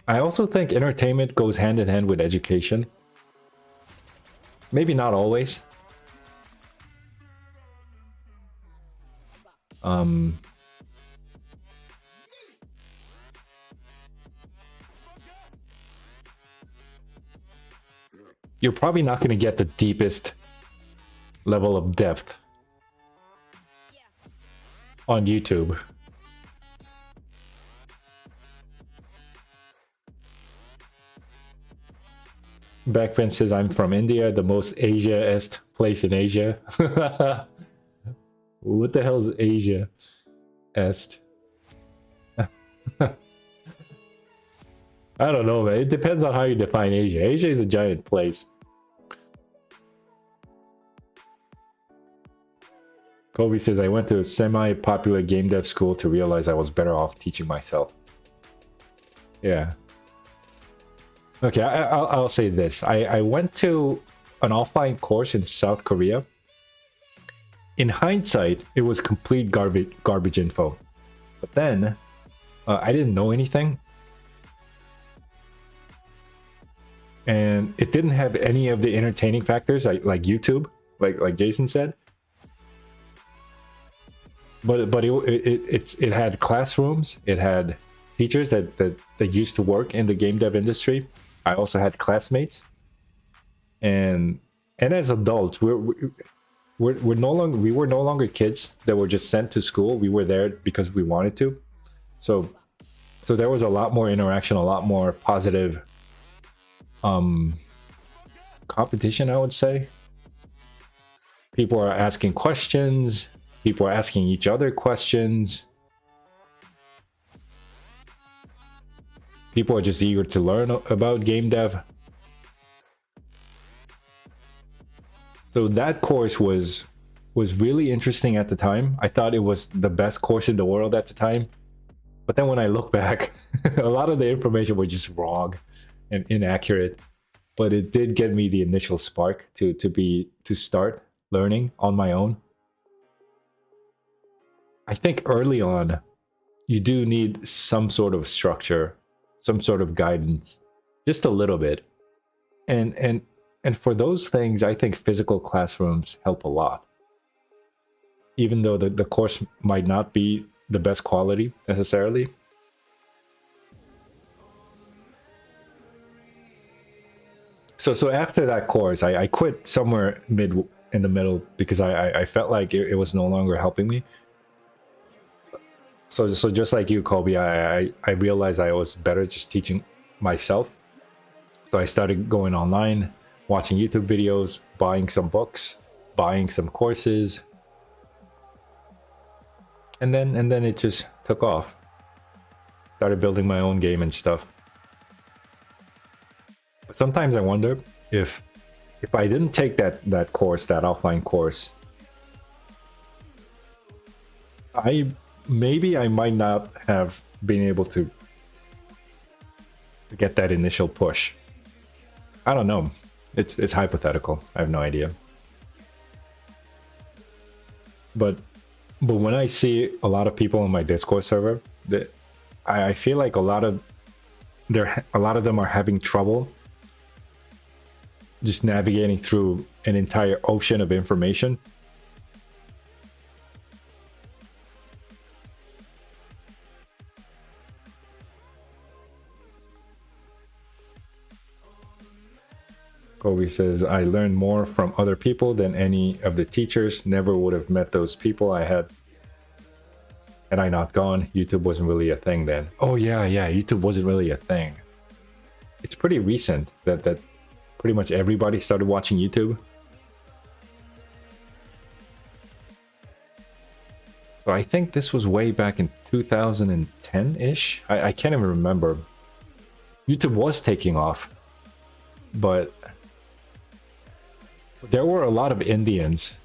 S1: I also think entertainment goes hand in hand with education. Maybe not always. you're probably not going to get the deepest level of depth on YouTube. Backbench says, I'm from India, the most Asia-est place in Asia. What the hell is Asia-est? I don't know, man. It depends on how you define Asia. Asia is a giant place. Kobe says, I went to a semi-popular game dev school to realize I was better off teaching myself. Yeah. Okay, I'll say this. I went to an offline course in South Korea. In hindsight, it was complete garbage info. But then, I didn't know anything. And it didn't have any of the entertaining factors like YouTube, like Jason said. But it had classrooms. It had teachers that used to work in the game dev industry. I also had classmates, and as adults, we were no longer kids that were just sent to school. We were there because we wanted to. So there was a lot more interaction, a lot more positive competition, I would say. People are asking questions. People are asking each other questions. People are just eager to learn about game dev. So that course was really interesting at the time. I thought it was the best course in the world at the time. But then when I look back, a lot of the information was just wrong and inaccurate. But it did get me the initial spark to start learning on my own. I think early on, you do need some sort of structure, some sort of guidance, just a little bit. And for those things, I think physical classrooms help a lot. Even though the course might not be the best quality necessarily. So after that course, I quit somewhere in the middle because I felt like it was no longer helping me. So just like you, Kobe, I realized I was better just teaching myself. So I started going online, watching YouTube videos, buying some books, buying some courses. And then it just took off. Started building my own game and stuff. But sometimes I wonder if I didn't take that course, that offline course, maybe I might not have been able to get that initial push. I don't know. It's hypothetical. I have no idea. But when I see a lot of people on my Discord server, I feel like a lot of them are having trouble just navigating through an entire ocean of information. Kobe says, I learned more from other people than any of the teachers. Never would have met those people had I not gone. YouTube wasn't really a thing then. Oh yeah, YouTube wasn't really a thing. It's pretty recent that pretty much everybody started watching YouTube. So I think this was way back in 2010-ish. I can't even remember. YouTube was taking off, but there were a lot of Indians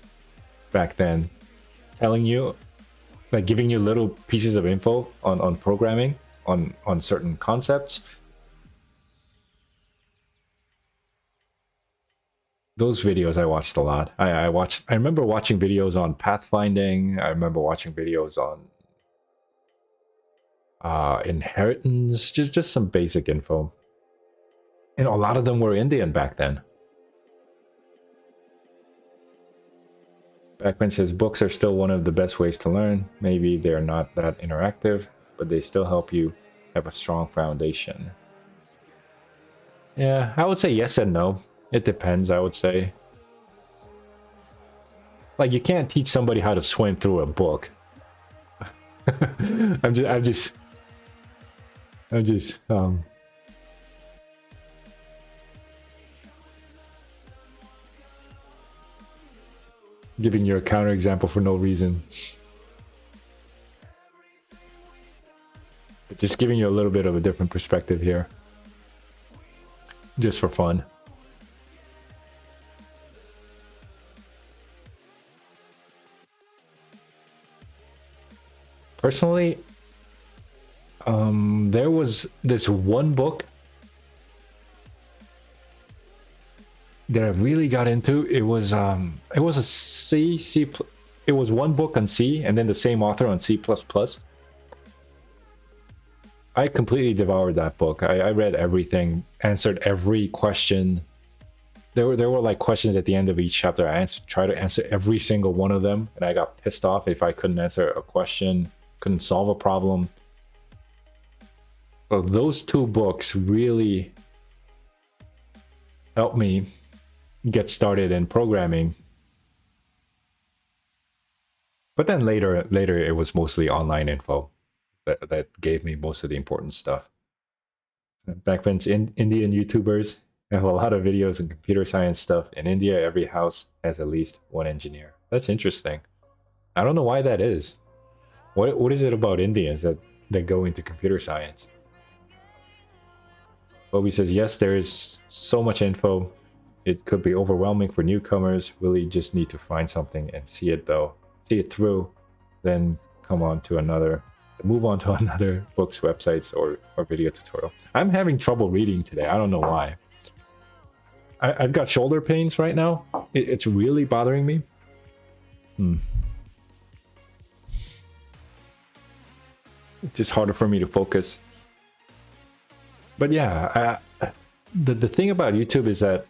S1: back then telling you, like giving you little pieces of info on programming, on certain concepts. Those videos I watched a lot. I remember watching videos on pathfinding. I remember watching videos on inheritance, just some basic info. And a lot of them were Indian back then. Backbench says books are still one of the best ways to learn. Maybe they're not that interactive, but they still help you have a strong foundation. Yeah, I would say yes and no. It depends, I would say. Like, you can't teach somebody how to swim through a book. I'm just giving you a counterexample for no reason. Just giving you a little bit of a different perspective here. Just for fun. Personally, there was this one book that I really got into. It was a C. It was one book on C, and then the same author on C++. I completely devoured that book. I read everything, answered every question. There were like questions at the end of each chapter. I tried to answer every single one of them, and I got pissed off if I couldn't answer a question, couldn't solve a problem. So those two books really helped me get started in programming. But then later it was mostly online info that gave me most of the important stuff. Backbench Indian YouTubers have a lot of videos and computer science stuff. In India, every house has at least one engineer. That's interesting. I don't know why that is. What is it about Indians that go into computer science? Bobby says, yes, there is so much info. It could be overwhelming for newcomers. Really just need to find something and see it through, then move on to another books, websites, or video tutorial. I'm having trouble reading today. I don't know why. I've got shoulder pains right now. It's really bothering me. It's just harder for me to focus. But yeah, the thing about YouTube is that,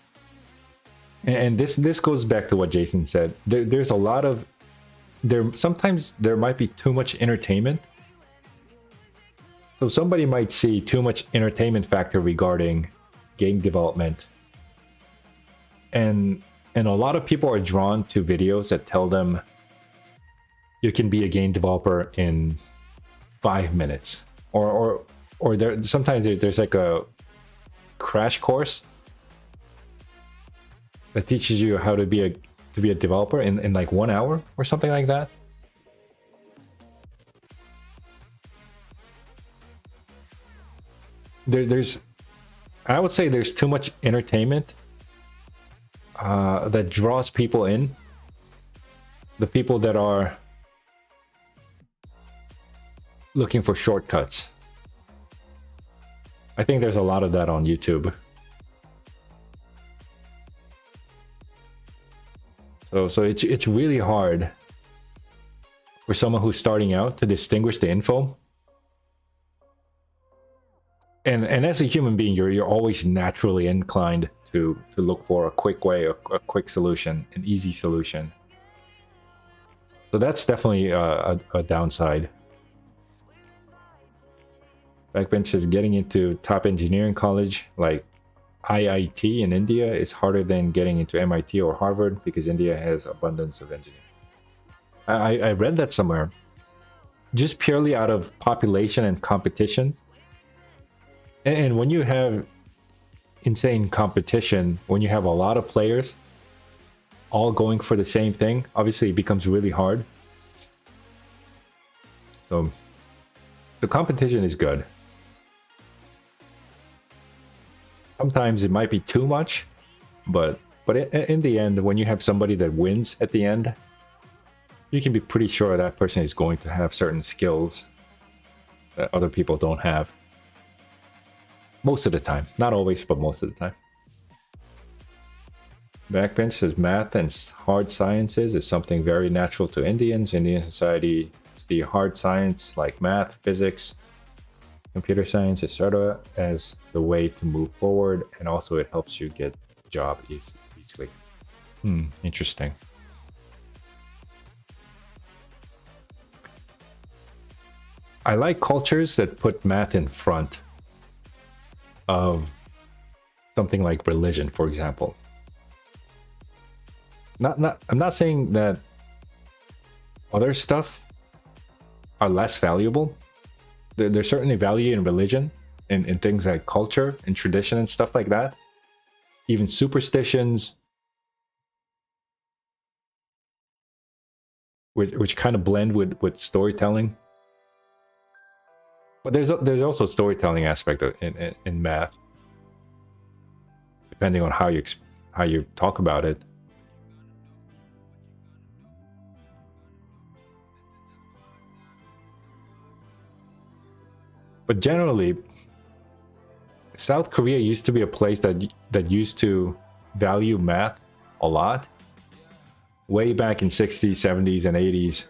S1: and this goes back to what Jason said, there's a lot of, sometimes there might be too much entertainment. So somebody might see too much entertainment factor regarding game development. And a lot of people are drawn to videos that tell them you can be a game developer in 5 minutes. Or sometimes there's like a crash course that teaches you how to be a developer in like 1 hour or something like that. I would say there's too much entertainment that draws people in. The people that are looking for shortcuts. I think there's a lot of that on YouTube. So it's really hard for someone who's starting out to distinguish the info. And as a human being, you're always naturally inclined to look for a quick way, a quick solution, an easy solution. So that's definitely a downside. Backbench says getting into top engineering college like IIT in India is harder than getting into MIT or Harvard because India has abundance of engineers. I read that somewhere. Just purely out of population and competition. And when you have insane competition, when you have a lot of players all going for the same thing, obviously it becomes really hard. So the competition is good. Sometimes it might be too much, but in the end, when you have somebody that wins at the end, you can be pretty sure that person is going to have certain skills that other people don't have. Most of the time. Not always, but most of the time. Backbench says math and hard sciences is something very natural to Indians. Indian society see hard science like math, physics, computer science, etc. as the way to move forward, and also it helps you get a job easily. Interesting. I like cultures that put math in front of something like religion, for example. I'm not saying that other stuff are less valuable. There's certainly value in religion, in things like culture and tradition and stuff like that. Even superstitions, which kind of blend with storytelling. But there's also storytelling aspect in math, depending on how you talk about it. But generally, South Korea used to be a place that used to value math a lot. Way back in 60s, 70s, and 80s.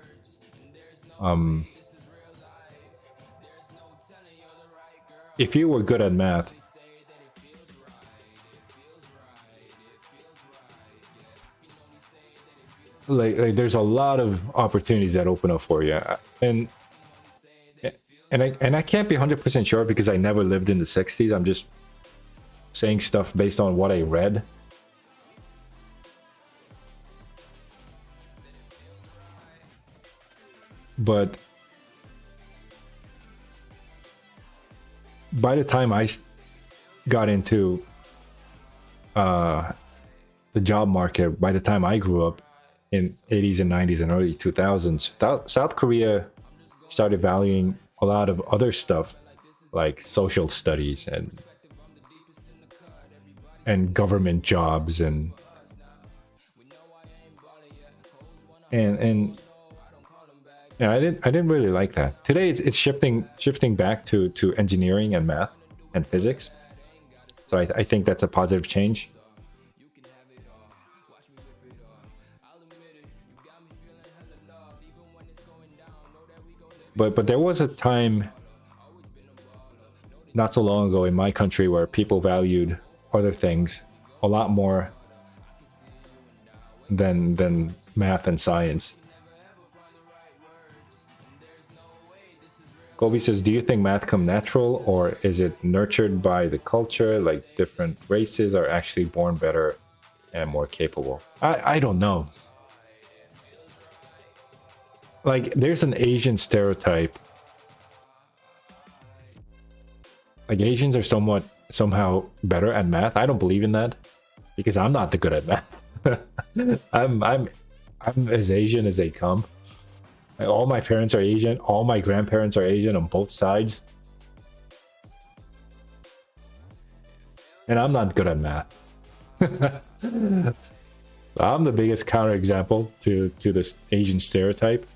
S1: If you were good at math, like there's a lot of opportunities that open up for you, and I can't be 100% sure because I never lived in the 60s. I'm just saying stuff based on what I read. But by the time I got into the job market, by the time I grew up in 80s and 90s and early 2000s, South Korea started valuing a lot of other stuff like social studies and government jobs and yeah, I didn't really like that. Today it's shifting back to engineering and math and physics. So I think that's a positive change. But there was a time not so long ago in my country where people valued other things a lot more than math and science. Kobe says, do you think math come natural or is it nurtured by the culture? Like different races are actually born better and more capable. I don't know. Like there's an Asian stereotype. Like Asians are somehow better at math. I don't believe in that because I'm not that good at math. I'm as Asian as they come. Like, all my parents are Asian. All my grandparents are Asian on both sides. And I'm not good at math. I'm the biggest counterexample to this Asian stereotype.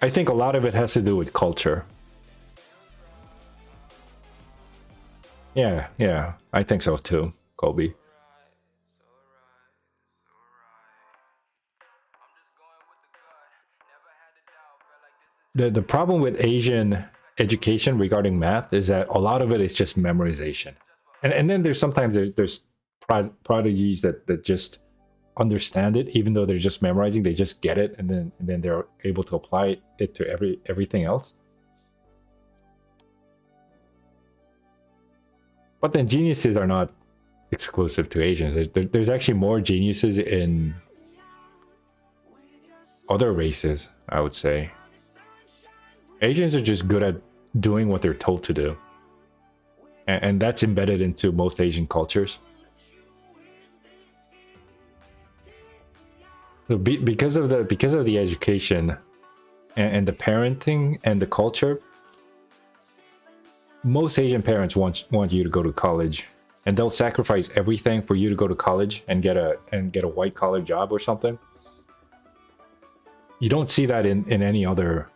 S1: I think a lot of it has to do with culture. Yeah, I think so too, Colby. The problem with Asian education regarding math is that a lot of it is just memorization, and then there's prodigies that just understand it, even though they're just memorizing. They just get it, and then they're able to apply it to everything else. But then geniuses are not exclusive to Asians. There's actually more geniuses in other races, I would say. Asians are just good at doing what they're told to do. And that's embedded into most Asian cultures. So because of the education and the parenting and the culture, most Asian parents want you to go to college, and they'll sacrifice everything for you to go to college and get a white collar job or something. You don't see that in any other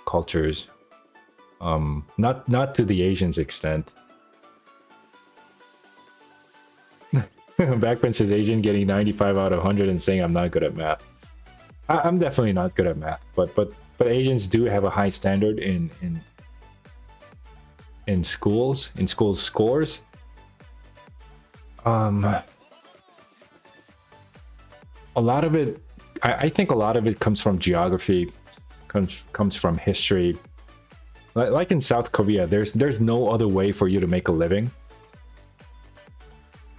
S1: cultures, not to the Asians extent. Backbench is Asian getting 95 out of 100 and saying I'm not good at math. I'm definitely not good at math, but Asians do have a high standard in schools scores. A lot of it, I think a lot of it comes from geography. comes from history. Like in South Korea, there's no other way for you to make a living,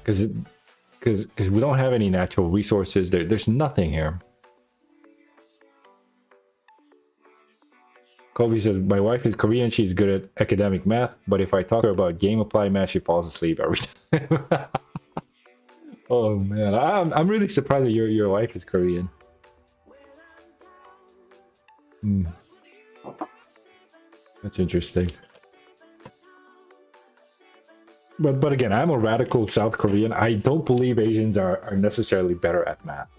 S1: because we don't have any natural resources. There's nothing here. Kobe says, my wife is Korean. She's good at academic math, but if I talk to her about game applied math, she falls asleep every time. Oh man, I'm really surprised that your wife is Korean. That's interesting. But again, I'm a radical South Korean. I don't believe Asians are necessarily better at math.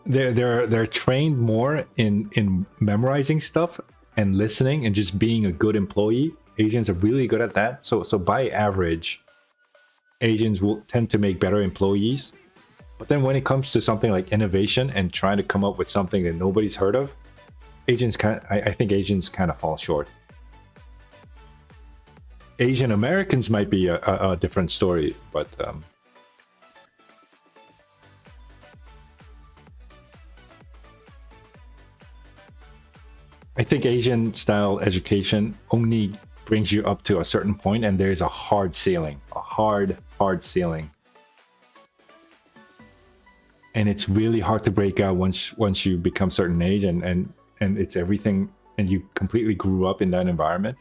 S1: They're trained more in memorizing stuff and listening and just being a good employee. Asians are really good at that. So by average, Asians will tend to make better employees. But then when it comes to something like innovation and trying to come up with something that nobody's heard of, I think Asians kind of fall short. Asian Americans might be a different story, but I think Asian style education only brings you up to a certain point, and there's a hard ceiling, a hard ceiling. And it's really hard to break out once you become certain age, and it's everything, and you completely grew up in that environment.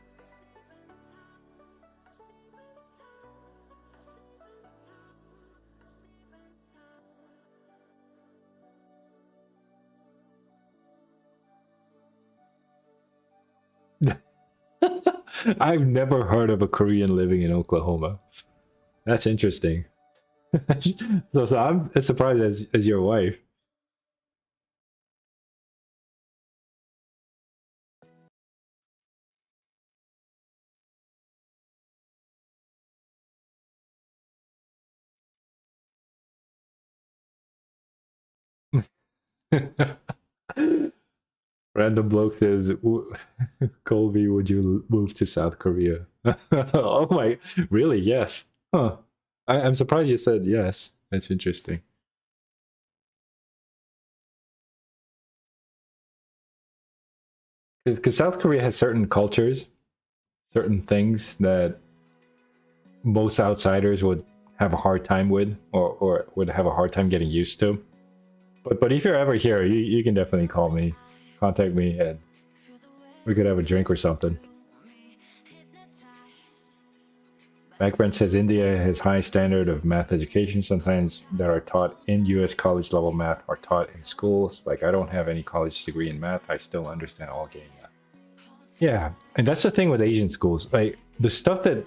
S1: I've never heard of a Korean living in Oklahoma. That's interesting. So I'm as surprised as your wife. Random bloke says, Colby, would you move to South Korea? Oh my, really? Yes. Huh. I'm surprised you said yes. That's interesting. Because South Korea has certain cultures, certain things that most outsiders would have a hard time with, or would have a hard time getting used to. But if you're ever here, you can definitely call me, contact me, and we could have a drink or something. Backbench says India has high standard of math education. Sometimes that are taught in US college level math are taught in schools. Like, I don't have any college degree in math. I still understand all game math. Yeah, and that's the thing with Asian schools. Like, the stuff that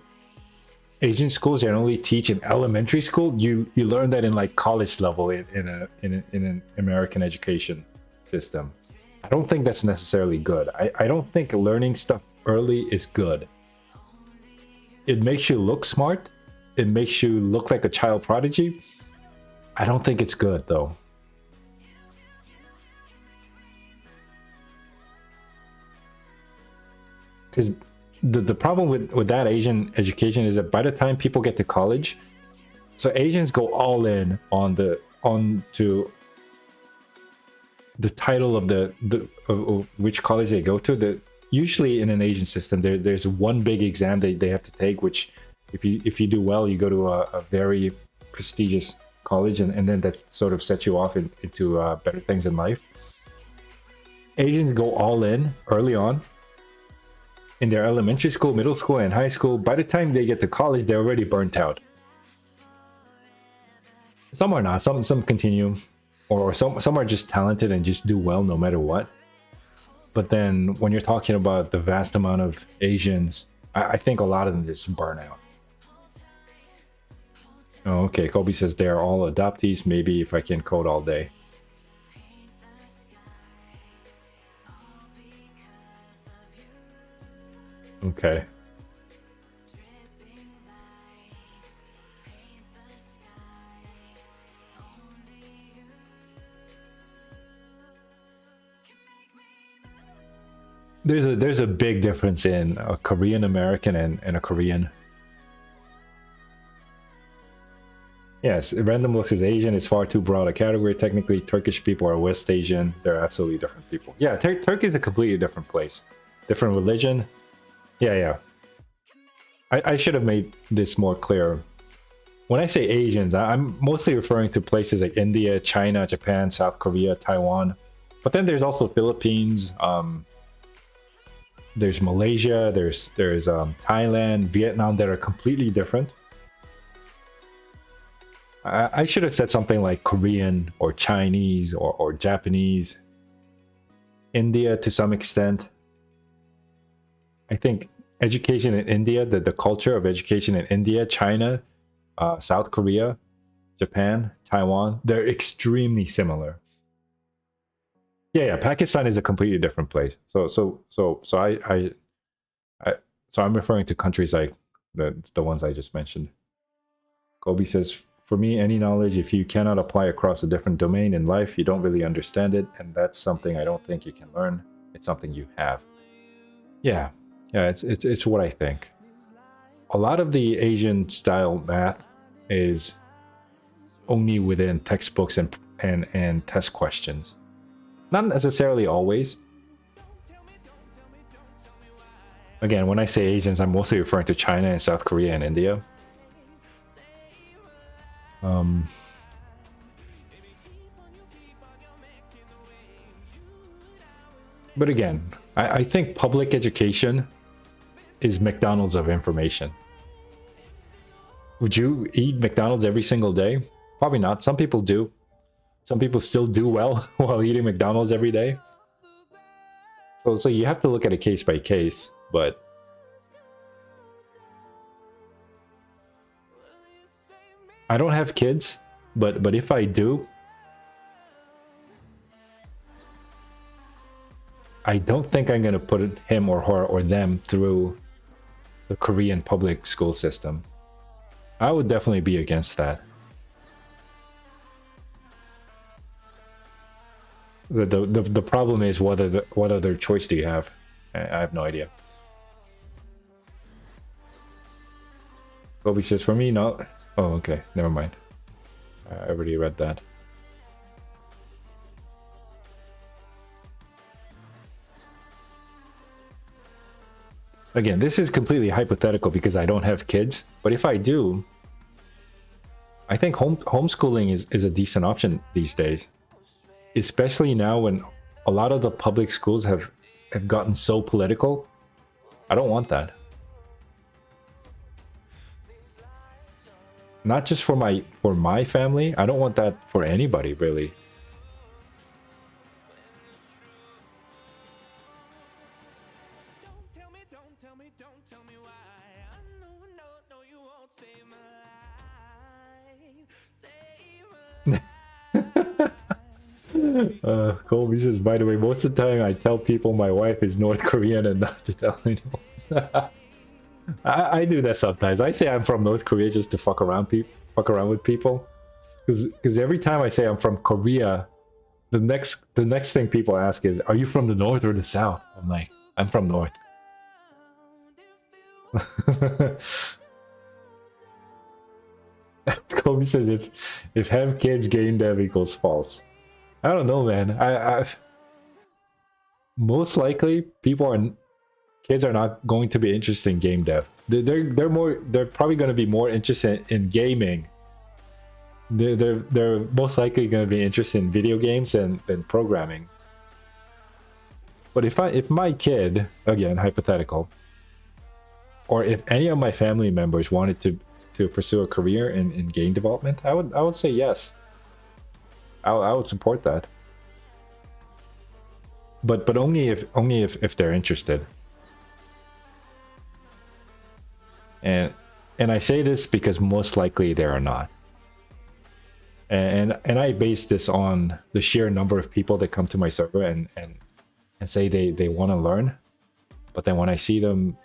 S1: Asian schools generally teach in elementary school, you learn that in like college level in an American education system. I don't think that's necessarily good. I don't think learning stuff early is good. It makes you look smart. It makes you look like a child prodigy. I don't think it's good though. Because the problem with that Asian education is that by the time people get to college, so Asians go all in on the title of of which college they go to. Usually in an Asian system, there's one big exam they have to take, which if you do well, you go to a very prestigious college, and then that sort of sets you off into better things in life. Asians go all in early on in their elementary school, middle school, and high school. By the time they get to college, they're already burnt out. Some are not. Some continue, or some are just talented and just do well no matter what. But then when you're talking about the vast amount of Asians, I think a lot of them just burn out. Oh, okay. Kobe says they are all adoptees. Maybe if I can code all day. Okay. There's a big difference in a Korean American and a Korean. Yes, random looks is Asian is far too broad a category. Technically, Turkish people are West Asian. They're absolutely different people. Yeah, Turkey is a completely different place. Different religion. Yeah, yeah. I should have made this more clear. When I say Asians, I'm mostly referring to places like India, China, Japan, South Korea, Taiwan. But then there's also Philippines. There's Malaysia. There's Thailand, Vietnam that are completely different. I should have said something like Korean or Chinese or Japanese. India to some extent. I think education in India, the culture of education in India, China, South Korea, Japan, Taiwan, they're extremely similar. Yeah, Pakistan is a completely different place. So I'm referring to countries like the ones I just mentioned. Kobe says, for me, any knowledge, if you cannot apply across a different domain in life, you don't really understand it, and that's something I don't think you can learn. It's something you have. Yeah, it's what I think. A lot of the Asian style math is only within textbooks and test questions. Not necessarily always. Again, when I say Asians, I'm mostly referring to China and South Korea and India. But again, I think public education is McDonald's of information. Would you eat McDonald's every single day? Probably not. Some people do. Some people still do well while eating McDonald's every day. So you have to look at it case by case, but I don't have kids, but if I do, I don't think I'm gonna put him or her or them through the Korean public school system. I would definitely be against that. The problem is what other choice do you have? I have no idea. Kobe says, for me, not. Oh, okay. Never mind. I already read that. Again, this is completely hypothetical because I don't have kids. But if I do, I think homeschooling is a decent option these days. Especially now when a lot of the public schools have gotten so political. I don't want that. Not just for my family. I don't want that for anybody, really. Colby says, by the way, most of the time I tell people my wife is North Korean and not to tell anyone. I do that sometimes. I say I'm from North Korea just to fuck around with people. Because every time I say I'm from Korea, the next thing people ask is, are you from the North or the South? I'm like, I'm from North. Kobe says, if have kids, GameDev equals false. I don't know, man. I most likely kids are not going to be interested in game dev. They're probably going to be more interested in gaming. They're most likely going to be interested in video games than programming. But if my kid, again hypothetical, or if any of my family members wanted to pursue a career in game development, I would say yes. I would support that. But only if they're interested. And I say this because most likely they are not. And I base this on the sheer number of people that come to my server and say they want to learn, but then when I see them,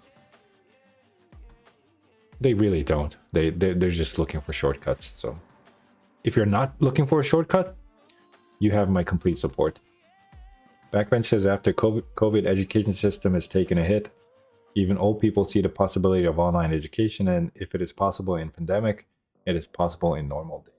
S1: they really don't. They're just looking for shortcuts. So if you're not looking for a shortcut, you have my complete support. Backbench says, after COVID education system has taken a hit, even old people see the possibility of online education, and if it is possible in pandemic, it is possible in normal days.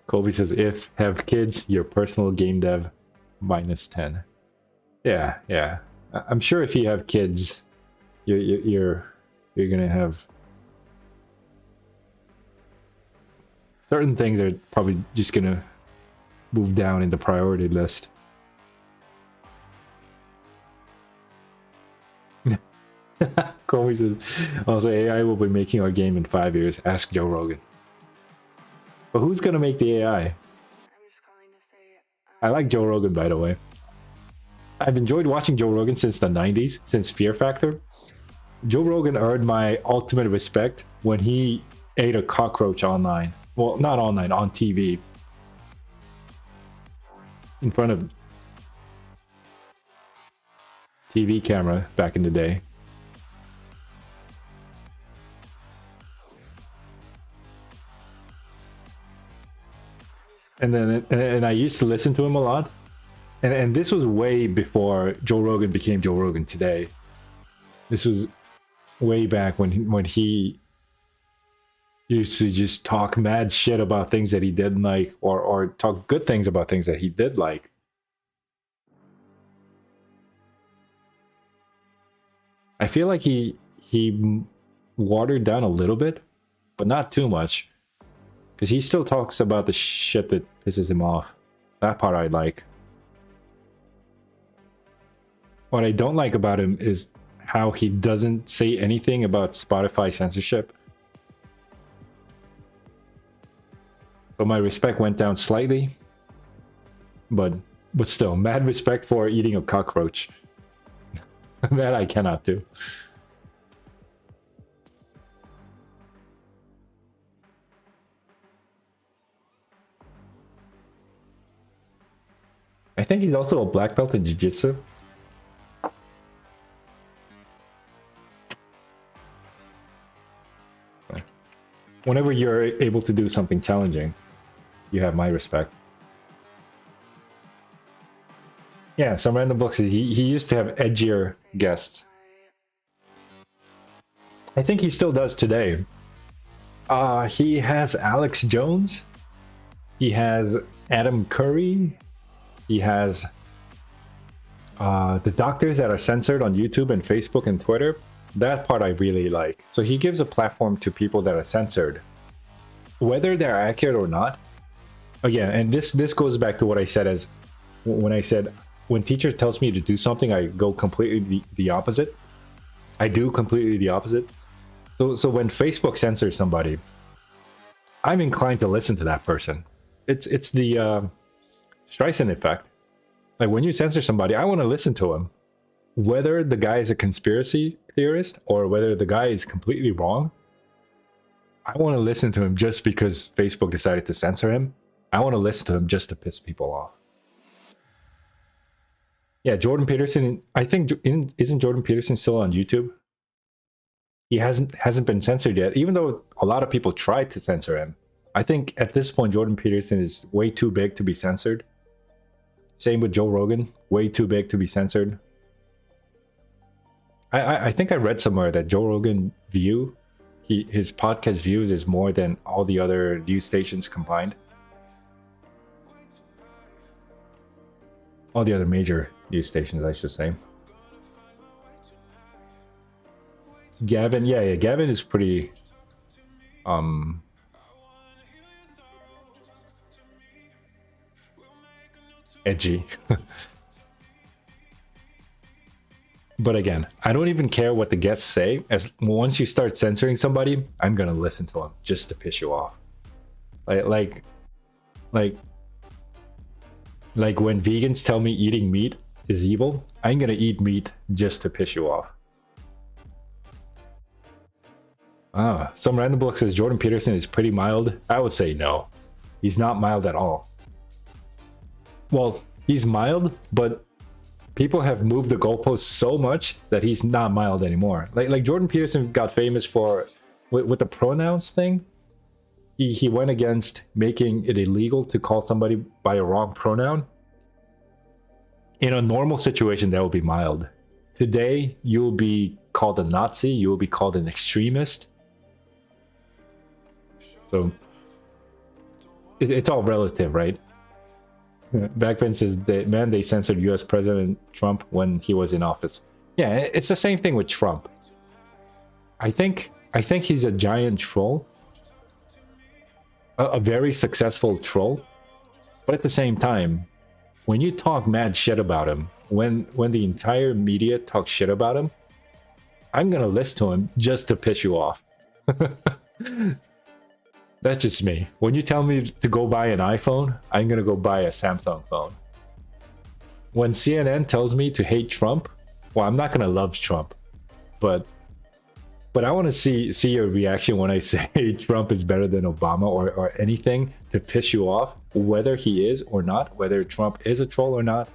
S1: Kobe says, if have kids, your personal game dev -10. Yeah, yeah. I'm sure if you have kids, you're gonna have certain things are probably just gonna move down in the priority list. Kobe says, also AI will be making our game in 5 years. Ask Joe Rogan. But who's gonna make the AI?
S2: I'm just calling to say,
S1: I like Joe Rogan, by the way. I've enjoyed watching Joe Rogan since the 90s, since Fear Factor. Joe Rogan earned my ultimate respect when he ate a cockroach online. Well, not online, on TV. In front of TV camera back in the day. And I used to listen to him a lot. And this was way before Joe Rogan became Joe Rogan today. This was way back when he used to just talk mad shit about things that he didn't like, or talk good things about things that he did like. I feel like he watered down a little bit, but not too much. Because he still talks about the shit that pisses him off. That part I like. What I don't like about him is how he doesn't say anything about Spotify censorship. So my respect went down slightly. But still, mad respect for eating a cockroach. That I cannot do. I think he's also a black belt in jiu-jitsu. Whenever you're able to do something challenging, you have my respect. Yeah, some random books. He used to have edgier guests. I think he still does today. He has Alex Jones. He has Adam Curry. He has the doctors that are censored on YouTube and Facebook and Twitter. That part I really like. So he gives a platform to people that are censored, whether they're accurate or not. Again, and this goes back to what I said as when I said when teacher tells me to do something, I go completely the opposite. I do completely the opposite. So when Facebook censors somebody, I'm inclined to listen to that person. It's the Streisand effect. Like when you censor somebody, I want to listen to him, whether the guy is a conspiracy theorist or whether the guy is completely wrong. I want to listen to him just because Facebook decided to censor him. I want to listen to him just to piss people off. Yeah, Jordan Peterson. I think isn't Jordan Peterson still on YouTube? He hasn't been censored yet, even though a lot of people tried to censor him. I think at this point Jordan Peterson is way too big to be censored. Same with Joe Rogan, way too big to be censored. I think I read somewhere that Joe Rogan his podcast views is more than all the other news stations combined. All the other major news stations, I should say. Gavin, yeah, Gavin is pretty edgy. But again, I don't even care what the guests say. As once you start censoring somebody, I'm gonna listen to them just to piss you off. Like when vegans tell me eating meat is evil, I'm gonna eat meat just to piss you off. Some random book says Jordan Peterson is pretty mild. I would say no. He's not mild at all. Well, he's mild, but people have moved the goalposts so much that he's not mild anymore. Like Jordan Peterson got famous for with the pronouns thing. He went against making it illegal to call somebody by a wrong pronoun. In a normal situation, that would be mild. Today, you will be called a Nazi. You will be called an extremist. So it's all relative, right? Backbench says that, man, they censored U.S. President Trump when he was in office. Yeah, it's the same thing with Trump. I think he's a giant troll, a very successful troll. But at the same time, when you talk mad shit about him, when the entire media talks shit about him, I'm gonna listen to him just to piss you off. That's just me. When you tell me to go buy an iPhone, I'm gonna go buy a Samsung phone. When CNN tells me to hate Trump, well, I'm not gonna love Trump, but I want to see your reaction when I say Trump is better than Obama or anything to piss you off, whether he is or not, whether Trump is a troll or not,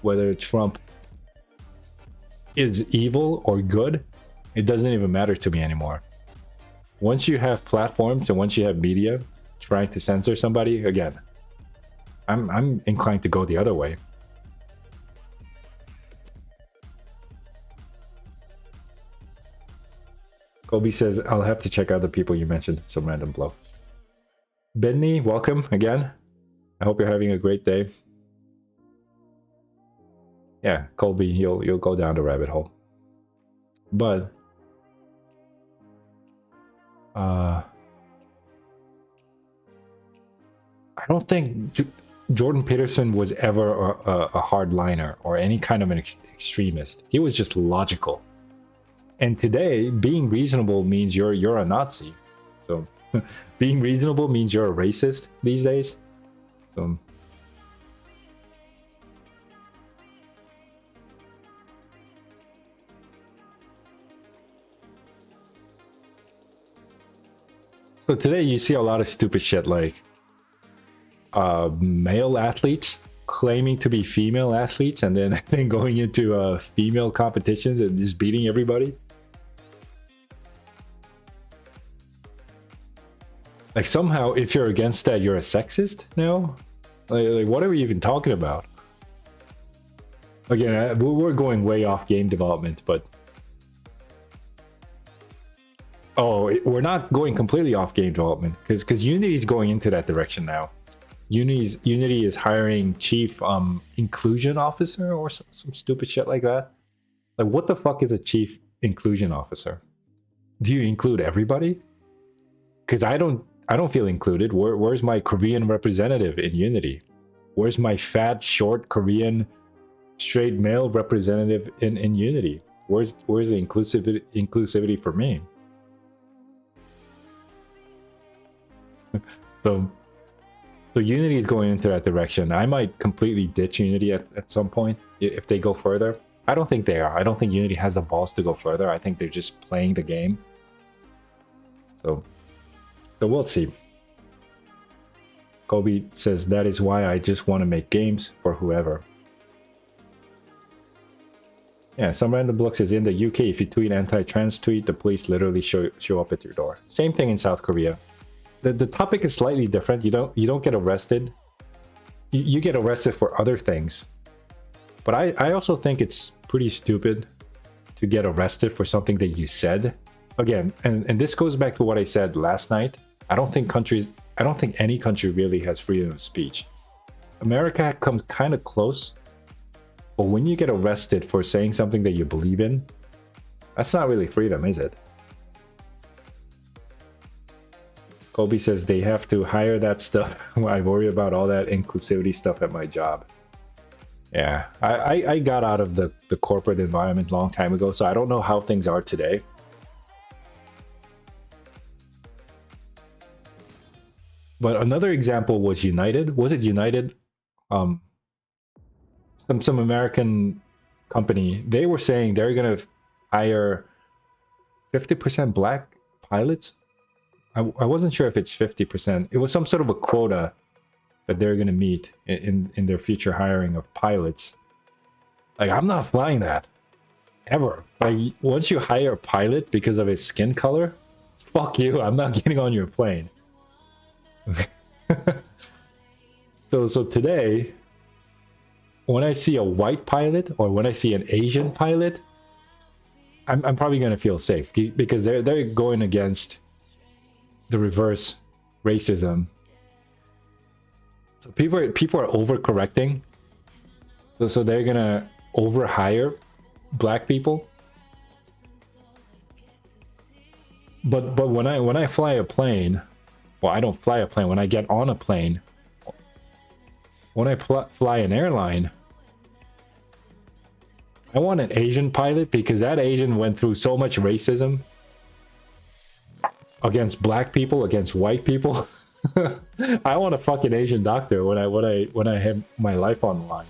S1: whether Trump is evil or good. It doesn't even matter to me anymore. Once you have platforms and once you have media trying to censor somebody, again, I'm inclined to go the other way. Kobe says, I'll have to check out the people you mentioned. Some random blow. Benny, welcome again. I hope you're having a great day. Yeah, Colby, you'll go down the rabbit hole. But I don't think Jordan Peterson was ever a hardliner or any kind of an extremist. He was just logical. And today, being reasonable means you're a Nazi. So being reasonable means you're a racist these days. So today you see a lot of stupid shit like male athletes claiming to be female athletes and then going into female competitions and just beating everybody. Like somehow, if you're against that, you're a sexist now? Like what are we even talking about? Again, we're going way off game development, but... Oh, we're not going completely off game development, because Unity is going into that direction now. Unity is hiring chief inclusion officer or some stupid shit like that. Like, what the fuck is a chief inclusion officer? Do you include everybody? Because I don't feel included. Where's my Korean representative in Unity? Where's my fat, short, Korean, straight male representative in Unity? Where's the inclusivity for me? So Unity is going into that direction. I might completely ditch Unity at some point if they go further. I don't think they are. I don't think Unity has the balls to go further. I think they're just playing the game. So we'll see. Kobe says, that is why I just want to make games for whoever. Yeah, some random bloke says, in the UK, if you tweet anti-trans tweet, the police literally show up at your door. Same thing in South Korea. The topic is slightly different. You don't get arrested. You get arrested for other things. But I also think it's pretty stupid to get arrested for something that you said. Again, and this goes back to what I said last night. I don't think any country really has freedom of speech. America comes kind of close, but when you get arrested for saying something that you believe in, that's not really freedom, is it? Kobe says they have to hire that stuff. I worry about all that inclusivity stuff at my job. Yeah, I got out of the corporate environment a long time ago, so I don't know how things are today. But another example was United. Was it United? Some American company. They were saying they're gonna hire 50% black pilots. I wasn't sure if it's 50%. It was some sort of a quota that they're gonna meet in their future hiring of pilots. Like, I'm not flying that ever. Like, once you hire a pilot because of his skin color, fuck you. I'm not getting on your plane. So today, when I see a white pilot or when I see an Asian pilot, I'm probably gonna feel safe because they're going against the reverse racism. So people are overcorrecting. So they're gonna overhire black people. But when I fly a plane, well, I don't fly a plane. When I get on a plane, when I fly an airline, I want an Asian pilot because that Asian went through so much racism against black people, against white people. I want a fucking Asian doctor when I have my life on the line.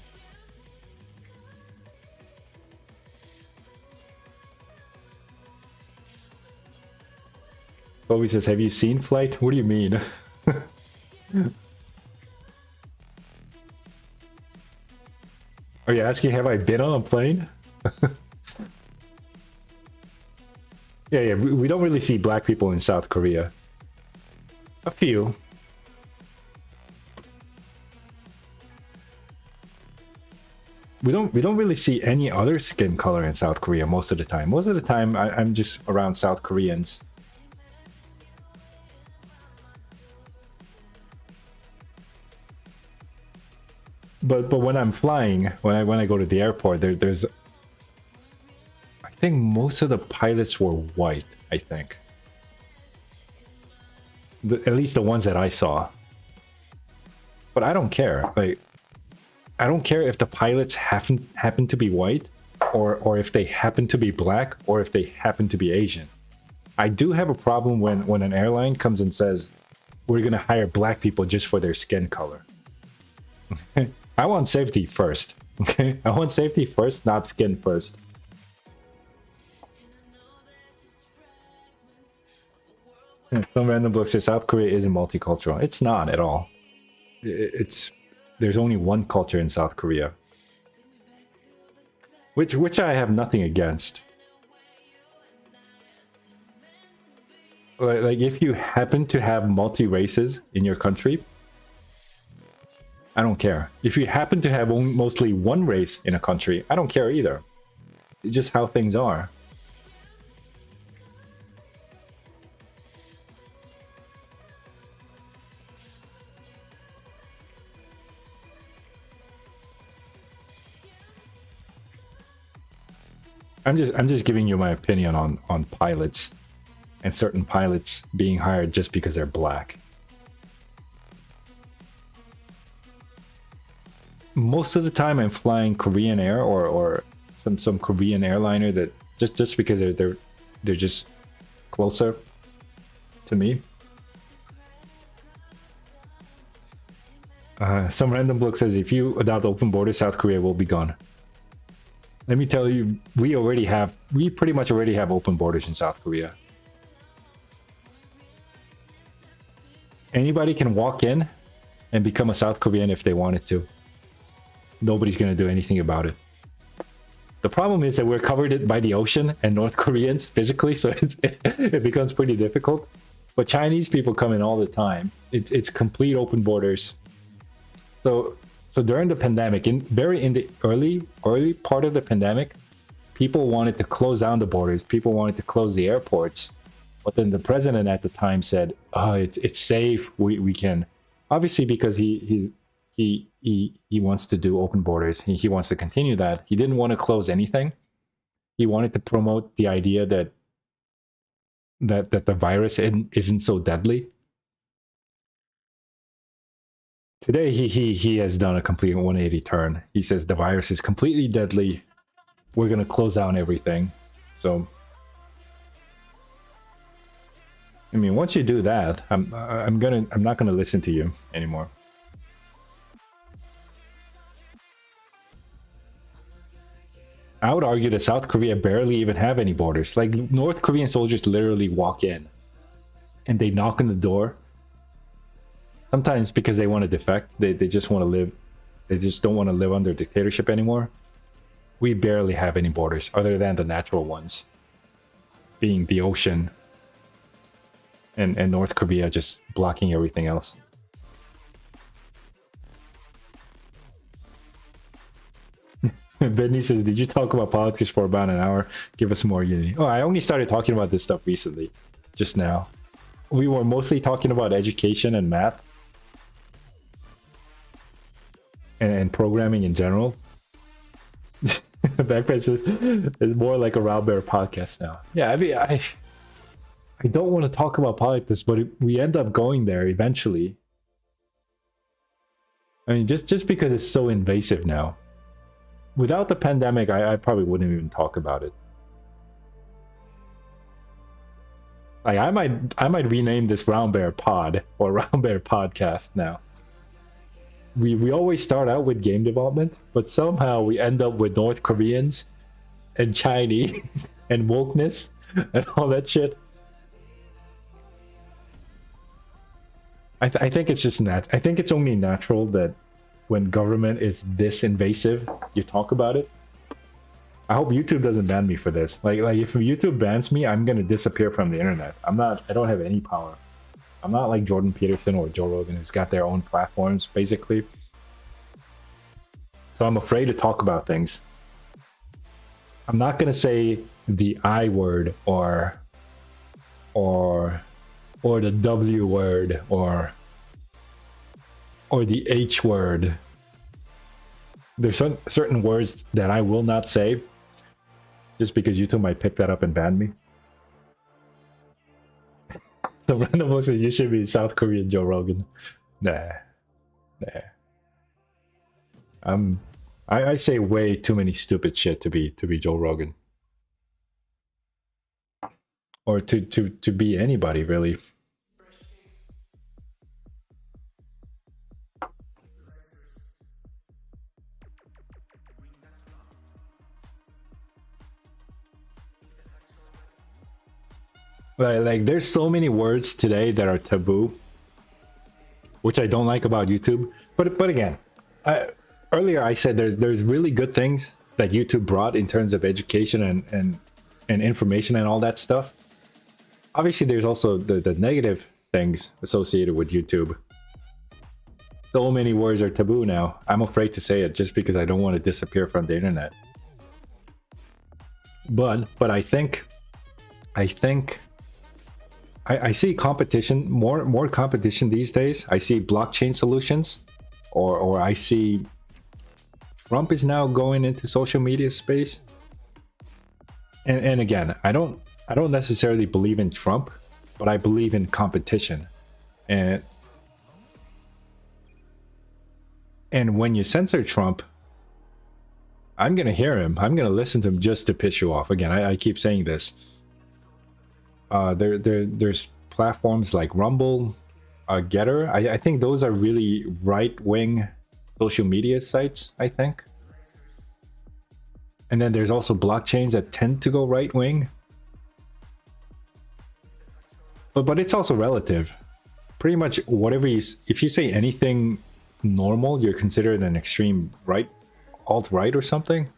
S1: Kobe says, "Have you seen Flight?" What do you mean? Are you asking, have I been on a plane? Yeah, we don't really see black people in South Korea. A few. We don't really see any other skin color in South Korea most of the time. Most of the time, I'm just around South Koreans. But when I'm flying, when I go to the airport, there's I think most of the pilots were white, I think. At least the ones that I saw. But I don't care. Like, I don't care if the pilots happen to be white, or if they happen to be black, or if they happen to be Asian. I do have a problem when an airline comes and says, we're gonna hire black people just for their skin color. I want safety first. Okay, I want safety first, not skin first. Some random book says South Korea isn't multicultural. It's not at all. There's only one culture in South Korea, which I have nothing against. Like if you happen to have multi races in your country, I don't care. If you happen to have mostly one race in a country, I don't care either. It's just how things are. I'm just giving you my opinion on pilots and certain pilots being hired just because they're black. Most of the time I'm flying Korean Air or some Korean airliner that just because they're just closer to me. Some random bloke says if you adopt open borders, South Korea will be gone. Let me tell you, we pretty much already have open borders in South Korea. Anybody can walk in and become a South Korean if they wanted to. Nobody's going to do anything about it. The problem is that we're covered by the ocean and North Koreans physically, so it becomes pretty difficult. But Chinese people come in all the time. It's complete open borders. So during the pandemic, in the early part of the pandemic, people wanted to close down the borders. People wanted to close the airports. But then the president at the time said, "Oh, it's safe. We can," obviously because he wants to do open borders. He wants to continue that. He didn't want to close anything. He wanted to promote the idea that the virus isn't so deadly. Today, he has done a complete 180 turn. He says the virus is completely deadly. We're gonna close down everything. So, I mean, once you do that, I'm not gonna listen to you anymore. I would argue that South Korea barely even have any borders. Like North Korean soldiers literally walk in, and they knock on the door. Sometimes because they want to defect, they just want to live. They just don't want to live under dictatorship anymore. we barely have any borders other than the natural ones, being the ocean and North Korea just blocking everything else. Benny says, did you talk about politics for about an hour? Give us more unity. Oh, I only started talking about this stuff recently, just now. We were mostly talking about education and math and programming in general. Backbench is more like a Roundbear podcast now. Yeah, I mean, I don't want to talk about politics, but we end up going there eventually. I mean, just because it's so invasive now. Without the pandemic, I probably wouldn't even talk about it. Like I might rename this Roundbear Pod or Roundbear Podcast now. We always start out with game development, but somehow we end up with North Koreans and Chinese and wokeness and all that shit. I think it's just I think it's only natural that when government is this invasive, you talk about it. I hope YouTube doesn't ban me for this. Like if YouTube bans me, I'm gonna disappear from the internet. I don't have any power. I'm not like Jordan Peterson or Joe Rogan, who's got their own platforms, basically. So I'm afraid to talk about things. I'm not gonna say the I word or the W word or the H word. There's certain words that I will not say just because YouTube might pick that up and ban me. The random says you should be South Korean Joe Rogan. Nah. I say way too many stupid shit to be Joe Rogan. Or to be anybody, really. Like there's so many words today that are taboo, which I don't like about YouTube. But again, earlier I said there's really good things that YouTube brought in terms of education and information and all that stuff. Obviously, there's also the negative things associated with YouTube. So many words are taboo now. I'm afraid to say it just because I don't want to disappear from the internet. But I think I see competition, more competition these days. I see blockchain solutions, or I see Trump is now going into social media space. And again, I don't necessarily believe in Trump, but I believe in competition. And when you censor Trump, I'm gonna hear him. I'm gonna listen to him just to piss you off. Again, I keep saying this. There's platforms like Rumble, Getter. I think those are really right-wing social media sites, I think. And then there's also blockchains that tend to go right-wing. But it's also relative. Pretty much whatever if you say anything normal, you're considered an extreme right, alt-right or something.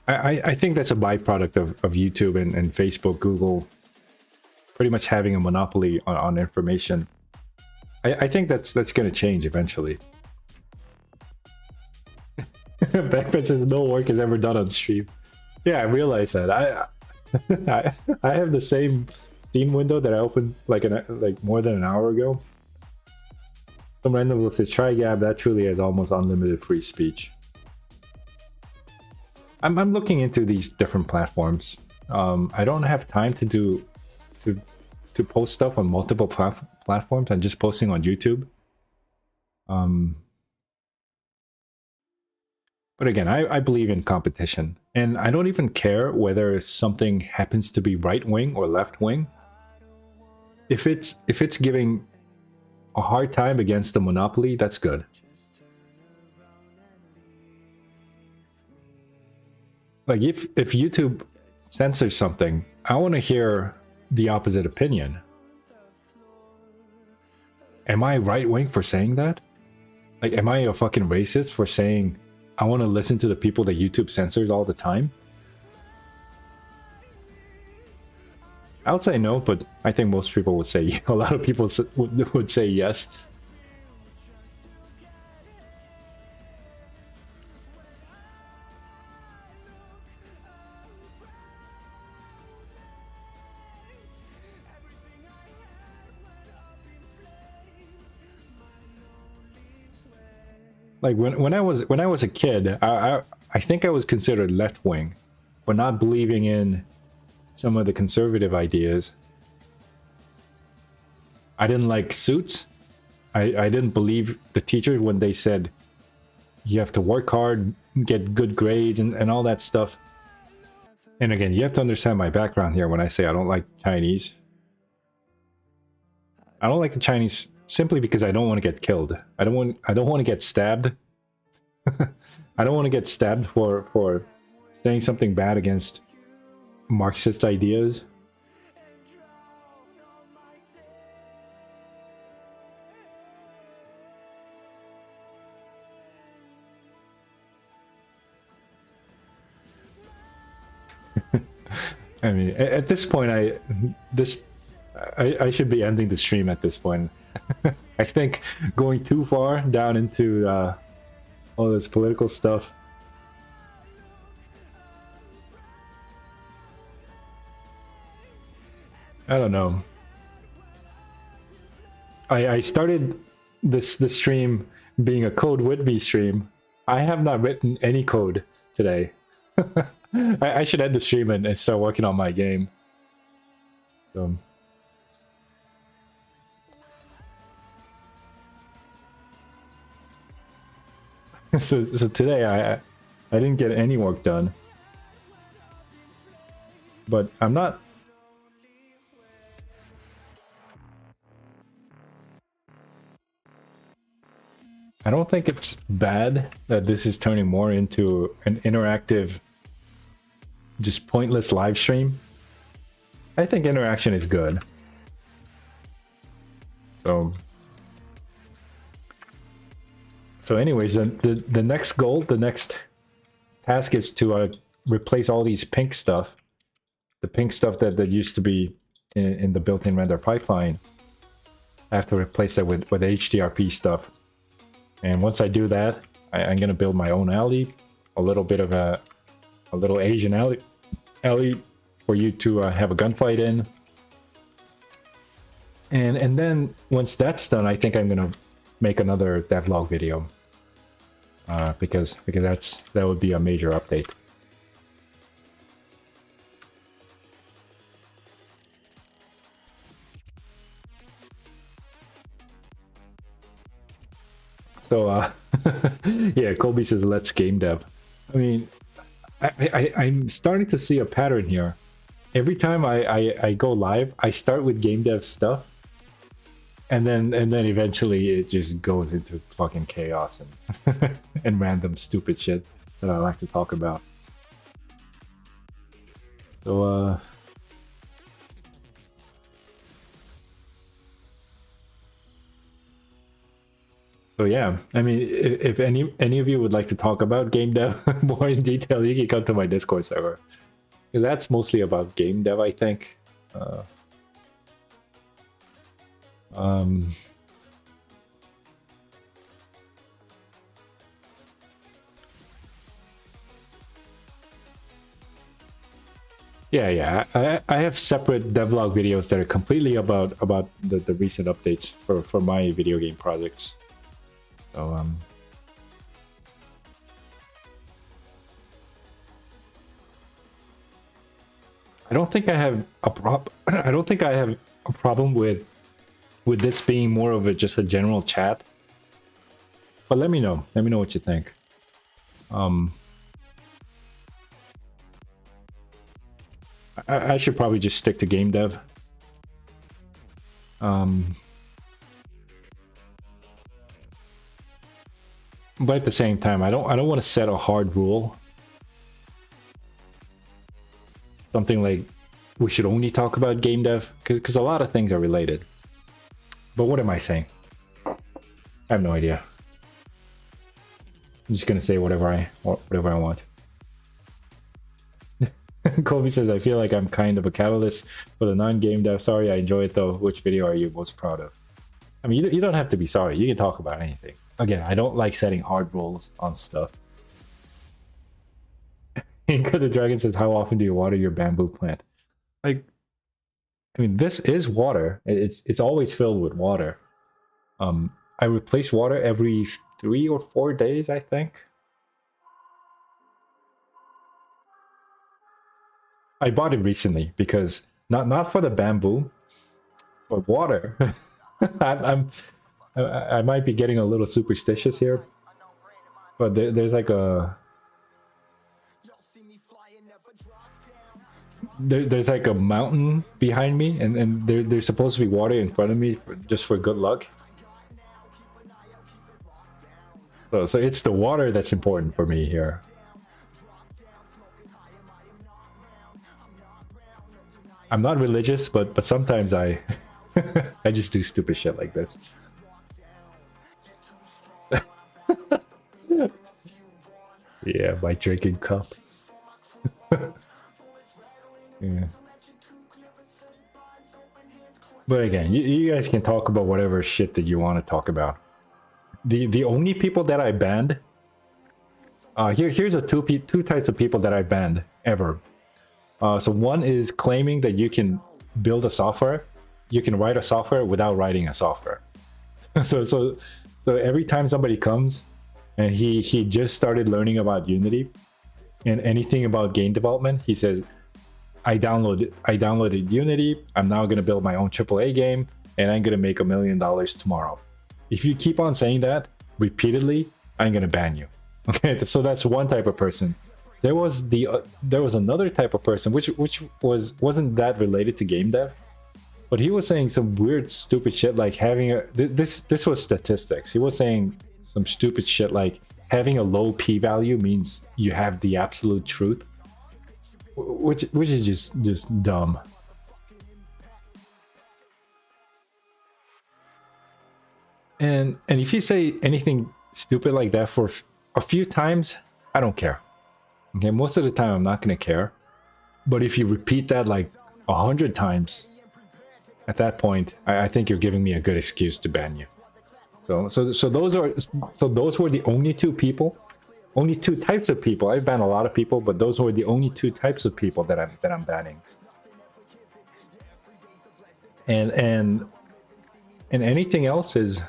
S1: I think that's a byproduct of YouTube and Facebook, Google, pretty much having a monopoly on information. I think that's going to change eventually. Backbench says no work is ever done on stream. Yeah, I realize that. I have the same Steam window that I opened like more than an hour ago. Some random will say try Gab. That truly has almost unlimited free speech. I'm looking into these different platforms. I don't have time to post stuff on multiple platforms. I'm just posting on YouTube. But again, I believe in competition, and I don't even care whether something happens to be right wing or left wing. If it's giving a hard time against the monopoly, that's good. Like if YouTube censors something, I want to hear the opposite opinion. Am I right wing for saying that? Like, am I a fucking racist for saying I want to listen to the people that YouTube censors all the time? I would say no, but I think most people would say, a lot of people would say yes. Like when I was a kid, I think I was considered left wing for not believing in some of the conservative ideas. I didn't like suits. I didn't believe the teachers when they said you have to work hard, get good grades, and all that stuff. And again, you have to understand my background here when I say I don't like Chinese. I don't like the Chinese simply because I don't want to get killed. I don't want to get stabbed. I don't want to get stabbed for saying something bad against Marxist ideas. I mean, at this point, I should be ending the stream at this point. I think going too far down into all this political stuff. I don't know. I started this stream being a Code with me stream. I have not written any code today. I should end the stream and start working on my game. So today I didn't get any work done. But I'm not... I don't think it's bad that this is turning more into an interactive, just pointless live stream. I think interaction is good. So anyways, the next goal, the next task is to replace all these pink stuff. The pink stuff that used to be in the built-in render pipeline. I have to replace that with HDRP stuff. And once I do that, I'm gonna build my own alley, a little bit of a little Asian alley for you to have a gunfight in. And then once that's done, I think I'm gonna make another devlog video because that would be a major update. So yeah, Colby says let's game dev. I mean, I'm starting to see a pattern here. Every time I go live, I start with game dev stuff, and then eventually it just goes into fucking chaos and and random stupid shit that I like to talk about. So yeah, I mean, if any of you would like to talk about game dev more in detail, you can come to my Discord server, because that's mostly about game dev, I think. Yeah. I have separate devlog videos that are completely about the recent updates for my video game projects. So I don't think I have a problem with this being more of just a general chat. But let me know what you think. I should probably just stick to game dev. But at the same time, I don't want to set a hard rule. Something like we should only talk about game dev, because a lot of things are related. But what am I saying? I have no idea. I'm just gonna say whatever I want. Colby says, I feel like I'm kind of a catalyst for the non-game dev. Sorry, I enjoy it though. Which video are you most proud of? I mean, you don't have to be sorry. You can talk about anything. Again, I don't like setting hard rules on stuff. Inca the Dragon says, how often do you water your bamboo plant? Like, I mean, this is water. It's always filled with water. I replace water every 3 or 4 days, I think. I bought it recently because not for the bamboo, but water. I might be getting a little superstitious here, but there's like there's like a mountain behind me, and there's supposed to be water in front of me just for good luck. So it's the water that's important for me here. I'm not religious, but sometimes I I just do stupid shit like this. Yeah, my drinking cup. Yeah. But again, you guys can talk about whatever shit that you want to talk about. The only people that I banned, here's the two types of people that I banned ever. So one is claiming that you can build a software, you can write a software without writing a software. so every time somebody comes and he just started learning about Unity and anything about game development, he says, I downloaded Unity, I'm now gonna build my own AAA game, and I'm gonna make $1 million tomorrow. If you keep on saying that repeatedly, I'm gonna ban you. Okay, so that's one type of person. There was another type of person which wasn't that related to game dev, but he was saying some weird stupid shit like having a this was statistics. He was saying some stupid shit like having a low p-value means you have the absolute truth, which is just dumb. And if you say anything stupid like that for a few times, I don't care. Okay, most of the time I'm not gonna care. But if you repeat that like 100 times, at that point, I think you're giving me a good excuse to ban you. So those were the only two people, only two types of people. I've banned a lot of people, but those were the only two types of people that I'm banning. And anything else is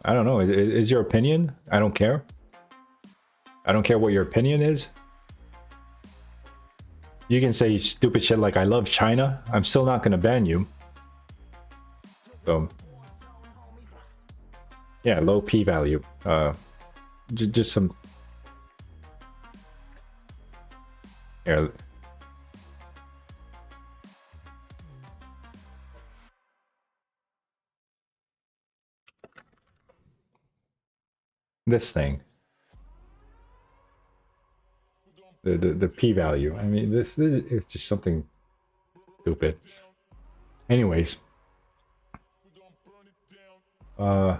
S1: I don't know, is your opinion. I don't care. I don't care what your opinion is. You can say stupid shit like I love China. I'm still not gonna ban you. So yeah, low p-value. Just some. Yeah. This thing. The p-value. I mean, this is just something stupid. Anyways, the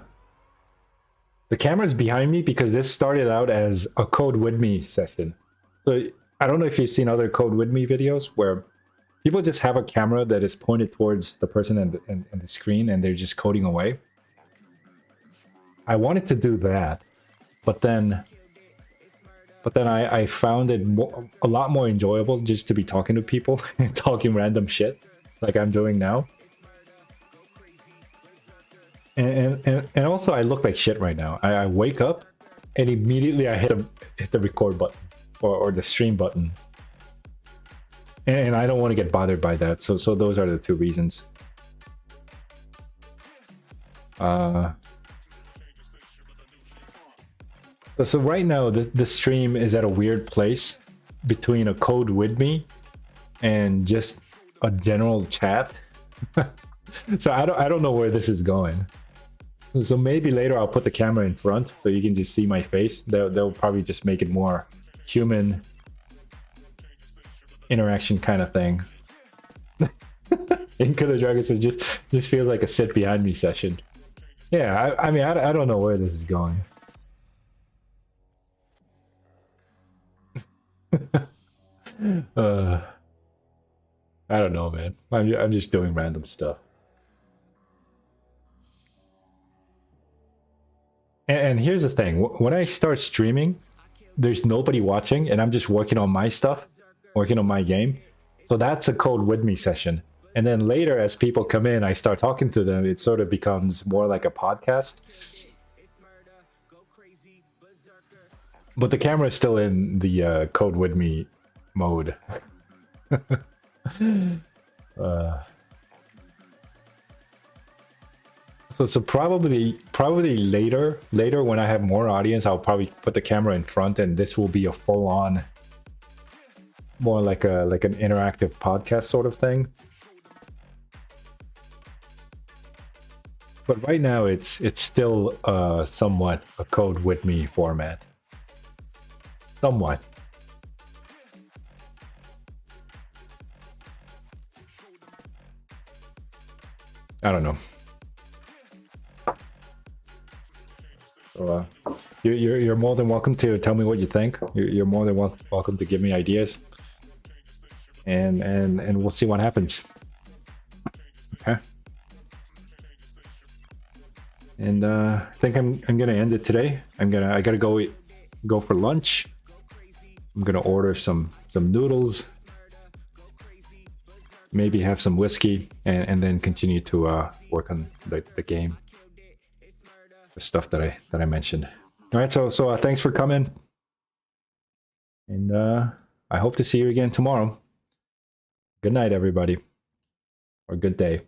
S1: camera's behind me because this started out as a code with me session. So I don't know if you've seen other code with me videos where people just have a camera that is pointed towards the person and the screen and they're just coding away. I wanted to do that, but then I found it a lot more enjoyable just to be talking to people and talking random shit like I'm doing now. And also I look like shit right now. I wake up and immediately I hit the record button or the stream button. And I don't want to get bothered by that. So those are the two reasons. So right now, the stream is at a weird place between a code with me and just a general chat. So I don't know where this is going. So maybe later I'll put the camera in front so you can just see my face. They'll probably just make it more human interaction kind of thing. Inca the Dragon says just feels like a sit behind me session. Yeah, I mean I don't know where this is going. uh, I don't know, man. I'm just doing random stuff. And here's the thing: when I start streaming, there's nobody watching, and I'm just working on my stuff, working on my game. So that's a code with me session. And then later, as people come in, I start talking to them. It sort of becomes more like a podcast. But the camera is still in the code with me mode. So probably later when I have more audience, I'll probably put the camera in front, and this will be a full on, more like an interactive podcast sort of thing. But right now it's still somewhat a code with me format. Somewhat. I don't know. So, you're more than welcome to tell me what you think. You're more than welcome to give me ideas, and we'll see what happens. Okay. And I think I'm gonna end it today. I gotta go for lunch. I'm gonna order some noodles, maybe have some whiskey, and then continue to work on the game. The stuff that I mentioned. All right, so thanks for coming, and I hope to see you again tomorrow. Good night, everybody, or good day.